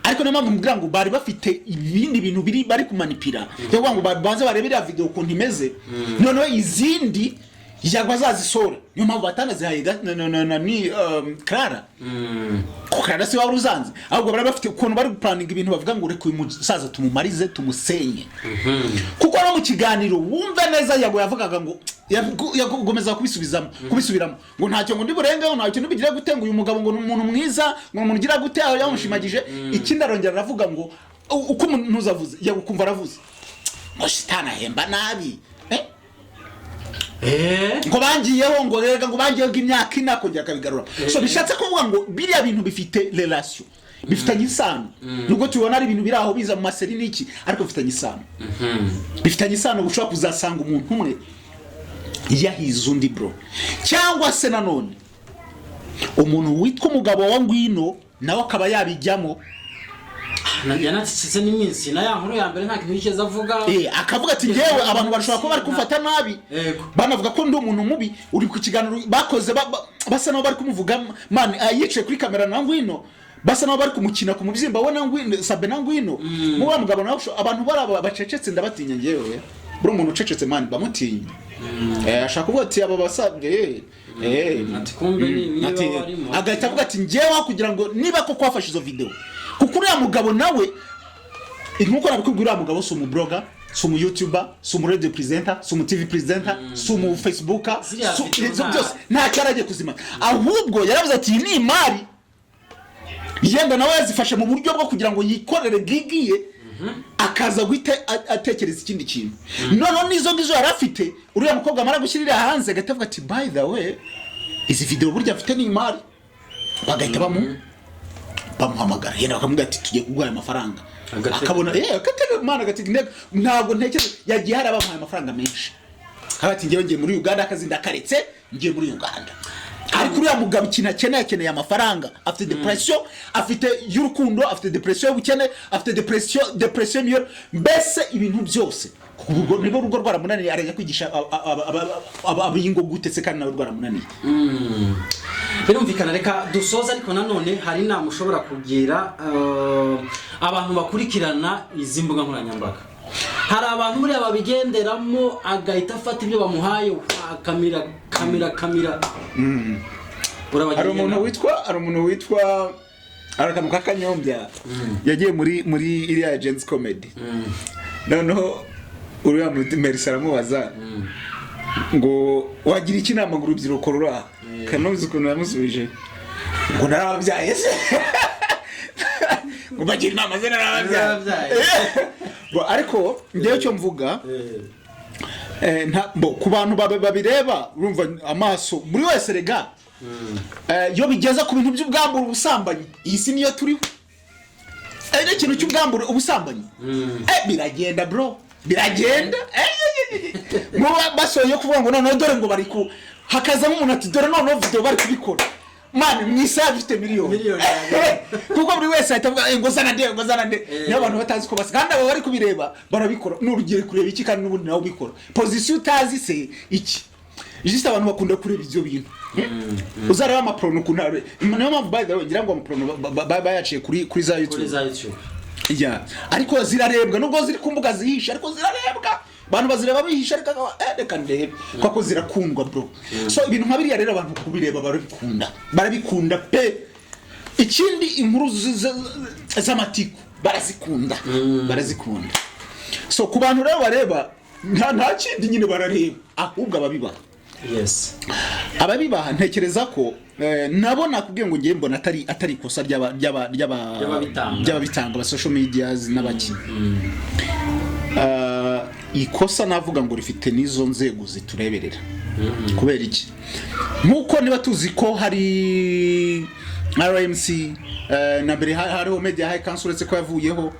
ariko namwe mugira ngo bari bafite ibindi bintu bari kumanipira cyo ngo babanze barebera video ukuntu imeze noneho izindi yagwa azazisora niyo mpamvu batanazihaye ni Clara ko Clara si waba uzanze ahubwo bari bafite ukuntu bari guplaninga ibintu bavuga ngo reka uyu musaza tumumarize tumusenye kuko no mu kiganiro wumva neza yagwa yavugaga ngo yagomeza kubisubiramo ngo ntacyo ngo ndi burengeho ntacyo nibigire gutenga uyu mugabo ngo umuntu mwiza ngo umuntu ugira gute yamushimagije ikindi arongera aravuga ngo uko umuntu uzavuze yagukumva aravuze ngo shitana hemba nabi ngo bangiyeho ngo rega ngo bangiyeho imyaka ina kongera kabigarura so bishatse kuvuga ngo biriya bintu bifite relation bifitanye isano nubwo tubona ari ibintu biraho biza mu maseri niki ariko bifitanye isano gushobora kuzasanga umuntu umwe yahize undi bro cyangwa se nanone umuntu witwa umugabo wa Ngwino nawe akaba yabijyamo yanatse n'iminsi na ya nkuru ya mbere nta kintu yigeze avuga akavuga ati ngewe abantu barashobora kuba bari kumfata nabi banavuga ko ndi umuntu mubi uri ku kiganiro bakoze basa nabo bari kumuvuga man yicaye kuri kamera na Ngwino basa nabo bari kumukina ku mubyimba we na Ngwino SABIN na Ngwino mu wa mugabo nawe abantu baraba bacecetse ndabatinya ngewe bro umuntu ucecetse man bamutinya ashaka kuvuga ati aba basabye ati kumbe ni agahita avuga ati ngewe kugira ngo niba ko kwafashe izo video kuko uriya mugabo nawe nkuko nabikubwira uriya mugabo si umubloga si umu YouTuber si umu radio presenter si umu TV presenter si umu Facebooker byose nta cyaragiye kuzima ahubwo yaravuze ati ni imari yenda nawe yazifashe mu buryo bwo kugira ngo yikorere gigiye akaza guhita atekereza ikindi kintu none nizo ngizo yarafite uriya mukobwa amara gushyirira hanze gatavuga ati by the way izi video burya afite ni imari bagahita bamuhamagara yenda bakamubwira ati tugiye kuguha amafaranga akabona akatega mana gatigine ntabwo ntekereza yagiye harabamuha amafaranga menshi kabati ngiye muri Uganda akazinda karetse ngiye muri Uganda ariko uriya mugabo akeneye amafaranga afite depression afite y'urukundo afite depression y'ubukene afite depression niyo mbese ibintu byose kuko nibo rugo rwaramunaniye arajya kwigisha abingo gutetse kandi nawe rwaramunaniye birumvikana reka dusoza ariko nanone hari inama ushobora kugira abantu bakurikirana izi mbuga nkoranyambaga hari abantu muri ababigenderamo agahita afata ibyo bamuhaye kamera hari umuntu witwa arakamuka Kanyombya yagiye muri iriya agents comedy noneho uriya Merisa aramubaza ngo wagira iki nama ngo urubyiruko rura Kanozi ukuntu yamusubije ngo narababyaye se ngo bagira inama ze narababyaye ariko ngewe cyo mvuga ku bantu babireba urumva amaso buri wese rega yo bigeza ku bintu by'ubwambura ubusambanyi iyi si niyo turiho ikintu cy'ubwambura ubusambanyi biragenda bro biragenda mu basoye kuvuga ngo none dore ngo bari ku hakaza nk'umuntu ati dore none video bari kubikora man mwisaje ufite miliyoni kuko buri wese ahitavuga ngo zana nde niyo abantu batazi ko basi kandi abo bari kubireba barabikora n'urugiye kureba iki kandi n'ubundi nawe ubikora position utazi se iki juste abantu bakunda kureba ibyo bintu uzareba amaprono kunare niyo mpamvu by the way ngira ngo amaprono bayaciye kuri za YouTube ariko zirarebwa nubwo ziri kumbuga zihisha ariko zirarebwa abantu bazireba bihisha ariko reka ndebe kwako zirakundwa bro so ibintu nka biriya rero abantu kubireba barabikunda pe ikindi inkuru z'amatiku barazikunda so ku bantu rero bareba nta kindi nyine barareba ahubwo ababibaha ababibaha ntekereza ko nabona kubwiye ngo ngiye mbona atari ikosa ry'ababitanga ba social medias n'abaki ikosa navuga ngo rifite nizo nzego zitureberera kubera iki nkuko niba tuzi ko hari RMC na mbere hariho media high council uretse ko yavuyeho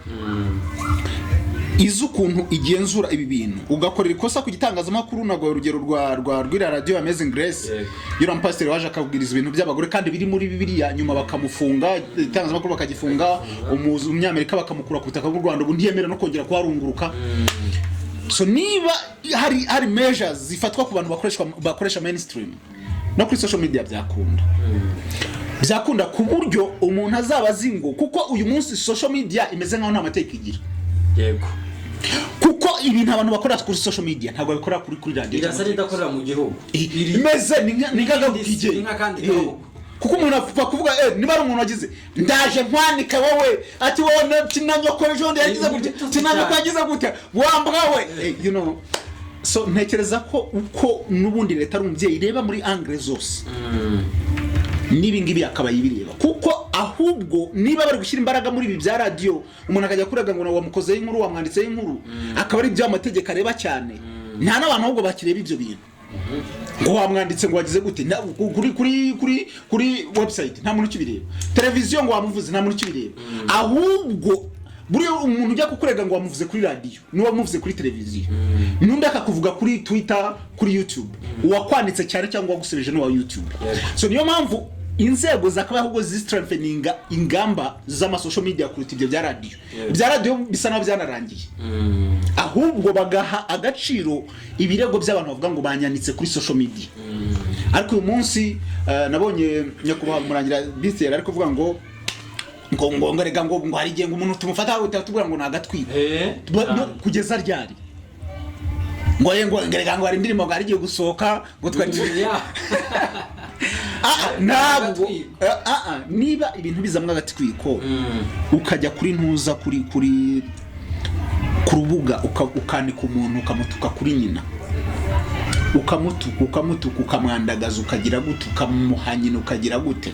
izo ukuntu igenzura ibi bintu ugakorera ikosa ku gitangazamakuru nago urugero rwa radio Amazing Grace yura mpasiteri waje akabwiriza ibintu by'abagore kandi biri muri Bibiliya nyuma bakamufunga itangazamakuru bakagifunga umunyamerika bakamukura ku butaka bw'u Rwanda ubundi yemera no kongera kuharunguruka so niba hari measures zifatwa ku bantu bakoresha mainstream no kuri social media byakunda ku buryo umuntu azaba azingo kuko uyu munsi social media imeze nkaho nta mateka igira yego kuko ibintu abantu bakora kuri social media ntabwo babikora kuri radio irasa ridakorera mu gihugu imeze ni nk'agapige kuko umuntu apfa kuvuga niba ari umuntu wagize ndaje nkwanika wowe ati wowe tinanyoko ejo yagize gute tinanyoko yagize gute wambwa we you know. So ntekereza ko uko nubundi leta ari umubyeyi ireba muri angle zose nibi ngibi akabaye bireba kuko ahubwo niba bari gushyira imbaraga muri ibi bya radio umuntu akajya kurega ngo wamukoze inkuru wamwanditse inkuru akaba ari byo amategeko areba cyane nta nabantu ahubwo bakireba ibyo bintu ngo wamwanditse ngo wagize gute kuri website nta muntu ukibireba televiziyo ngo wamuvuze nta muntu ukibireba ahubwo buri umuntu ujya kukurega ngo wamuvuze kuri radio ni wamuvuze kuri televiziyo nundi akakuvuga kuri Twitter kuri YouTube uwakwanditse cyane cyangwa wagusebeje no wa YouTube so niyo mpamvu inzego zakaba ahubwo zistrengtheninga ingamba z'ama social media kuruta ibyo bya radio bisa na byanarangiye ahubwo bagaha agaciro ibirego by'abantu bavuga ngo banyanitse kuri social media ariko uyu munsi nabonye nyakubaha murangira bitera ariko kuvuga ngo ngarega ngo hari gihe ngo umuntu tumufata utubwira ngo nagatwiba kugeza ryari ngo ngarega ngo hari indirimo ngo ari giye gusohoka ngo twari ntabwo niba ibintu bizamwe agatwiko ukajya kuri ntuza kuri kurubuga ukandika umuntu ukamutuka kuri nyina ukamutuka ukamwandagaza ukagira gute ukamuhanyina ukagira gute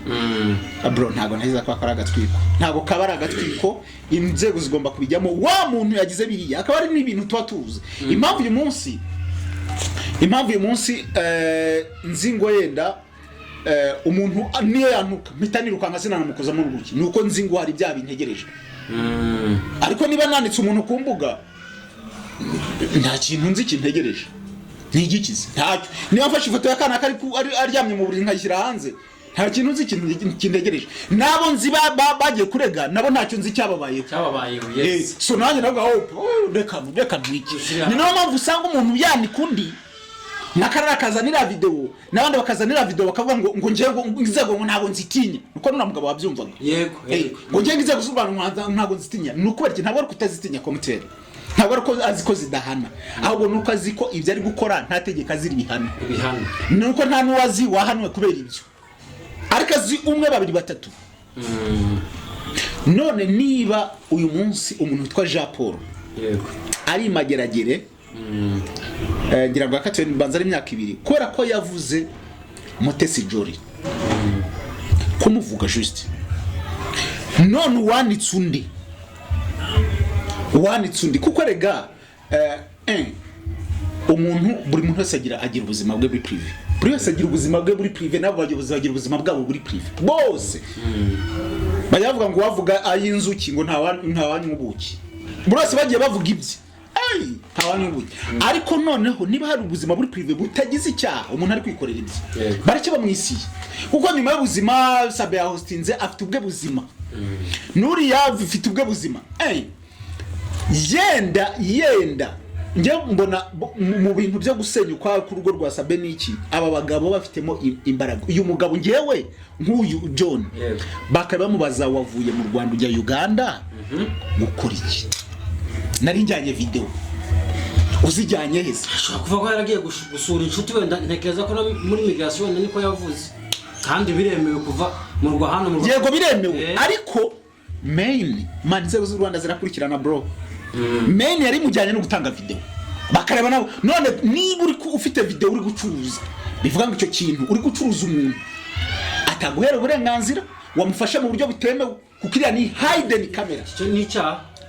bro ntago ntahiza ko akora agatwiko ntago kabara agatwiko inzego zigomba kubijyamo wa muntu yagize biriya akaba ari n'ibintu tuba tuzi impamvu uyu munsi nzingo yenda umuntu niyo yantuka mpitaniruka nkazina namukoza mu rubuki nuko nzingo hari bya bintegereje ariko niba nanditse umuntu ku mbuga nta kintu nzi kintegereje ntigikize ntacyo niba mfashe ifoto y'akana kari aryamye mu buriri nkayishyira hanze nta kintu nzi kintegereje nabo nzi bagiye kurega nabo ntacyo nzi cyababayeho yes so nanjye navuga reka ntwiki ni nayo mpamvu usanga umuntu yanika undi nakarara kazanira video nabandi bakazanira video bakavuga ngo ngiye inzego ngo ntabwo nzitinya uko nuna mugabo wabyumvaga yego ngo ngiye inzego z'ubantu ntabwo nzitinya nuko bariki ntabwo ari kutazitinya komuteri ntabwo ari ko aziko zidahana ahubwo nuko aziko ibyo ari gukora nta tegeka ziri bihana nuko nta nuwazi wahanwe kubera ibyo ariko azi umwe babiri batatu none niba uyu munsi umuntu witwa Jean Paul yego ari mageragere ngira ngo akatwe banza ari imyaka 2 kubera ko yavuze Mutesi Jolly kumuvuga juste none wanitse undi kuko rega umuntu buri muntu wese agira ubuzima bwe buri privé buri wese agira ubuzima bwe buri privé nabo bagira ubuzima bwabo buri privé bose bayavuga ngo wavuga ayinzuki ngo ntawanywa ubuki buri wese bagiye bavuga ibye ntawanyubuye ariko noneho niba hari ubuzima buri privé butagize icyaha umuntu ari kwikorera ibye bareke bamwisiye kuko nyuma y'ubuzima SABIN hostinze afite ubwe buzima nuriya afite ubwe buzima yenda njye mbona mu bintu byo gusenyuka ku rugo rwa SABIN iki aba bagabo bafitemo imbaraga uyu mugabo ngewe nk'uyu John bakaba bamubaza wavuye mu Rwanda ujya Uganda gukora iki nari njyanye video uzijyanye hese ashobora kuva ko yaragiye gusura inshuti wenda ntekereza ko muri migration wenda niko yavuze kandi biremewe kuva mu Rwanda mu yego biremewe ariko main inzego z'u Rwanda zirakurikirana bro main yari mujyanye no gutanga video bakareba nawe none niba uri ufite video uri gucuruza bivuga ngo icyo kintu uri gucuruza umuntu ataguhera uburenganzira wamufasha mu buryo butemewe kukiriya ni hidden camera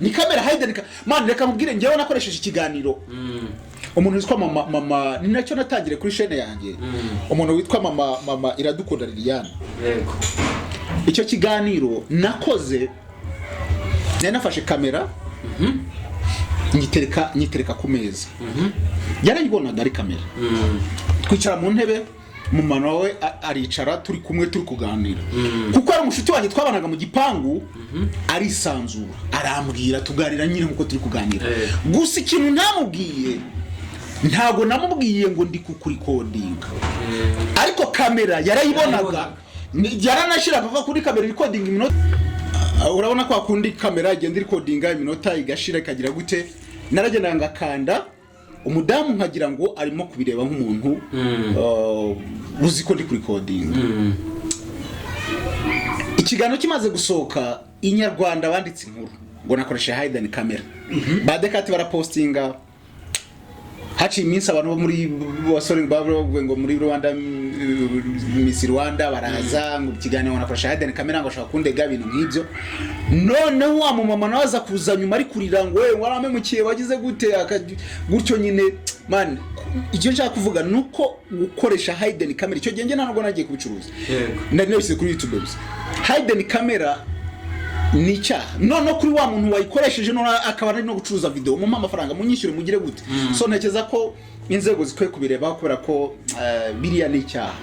ni kamera hidden man reka mubwire ngewe nakoresheje ikiganiro umuntu witwa mama ni nacyo natangire kuri chaîne yanjye umuntu witwa mama Iradukunda Liliane yego icyo kiganiro nakoze nafashe kamera nyitereka ku meza yarayibonaga ari kamera twicara mu ntebe mu mano we aricara turi kumwe turi kuganira kuko ari umushuti wanjye twabanaga mu gipangu arisanzura arambwira tuganira nyine nkuko turi kuganira gusa ikintu ntago namubwiye ngo ndi kukuricordinga ariko kamera yarayibonaga yaranashira bava kuri kamera recording iminota urabona ko akundi kamera igenda recordinga iminota igashira ikagira gute naragenda ngakanda umudamu nkagira ngo arimo kubireba nk'umuntu uzi ko ndi kuri coding. Ikiganiro kimaze gusohoka inyarwanda banditse inkuru ngo nakoresha hidden camera. Badekati barapostinga haci iminsi abantu muri basore bavuga ngo muri Rwanda Miss Rwanda baraza ngo ikiganiro nakoresha hidden camera ngo ashaka kundega ibintu nk'ibyo. Noneho wa mama naza kuza nyuma ari kurira ngo we waramemukiye wagize gute gutyo nyine man. Icyo nshaka kuvuga nuko gukoresha hidden camera icyo genge ntabwo nagiye kubicuruza. Nari nabise kuri YouTube. Hidden camera ni cyaha none kuri wa muntu wayikoresheje none akaba ari no gucuruza video mu amafaranga munyishyure mugire gute. So ntekeza ko inzego zikwiye kubireba kubera ko biriya ni cyaha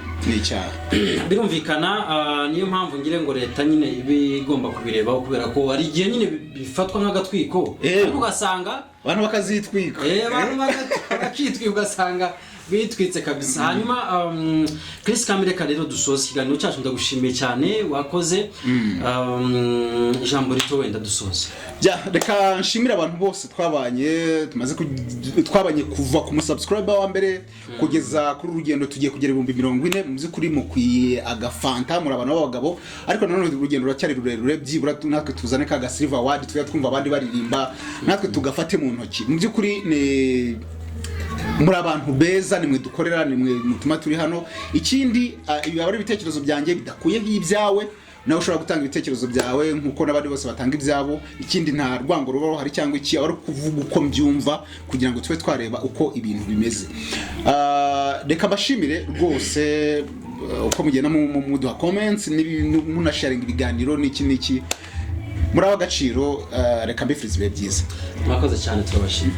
birumvikana. Niyo mpamvu ngire ngo leta nyine ibigomba kubireba kubera ko ari gihe nyine bifatwa nk'agatwiko ariko ugasanga abantu bakazitwika abantu bakitwika ugasanga bitwitse kabisa. Hanyuma Chris Kamireka rero dusoza ikiganiro cyacu ndagushimiye cyane wakoze. Ijambo rito wenda dusoza. Reka nshimira abantu bose twabanye kuva ku musubscriber wa mbere kugeza kuri urugendo tugiye kugera 40,000 muzi kuri mukwiye agafanta muri abantu b'abagabo ariko nanone urugendo ruracyari rurerure byibura natwe tuzane ka silver award twumva abandi baririmba natwe tugafate mu ntoki. Mu by'ukuri ne muri abantu beza nimwe dukorera nimwe mutuma turi hano. Ikindi ibaba ari ibitekerezo byanjye bidakuye nk'ibyawe nawe ushobora gutanga ibitekerezo byawe nkuko nabandi bose batanga ibyabo. Ikindi nta rwango rubaho hari cyangwa iki ari kuvuga uko mbyumva kugira ngo twe twareba uko ibintu bimeze. Reka bashimire rwose uko mugenda muduha comments n'ibintu sharing ibiganiro n'iki muri abagaciro. Reka mbifurize ibihe byiza. Mwakoze cyane turabashimiye.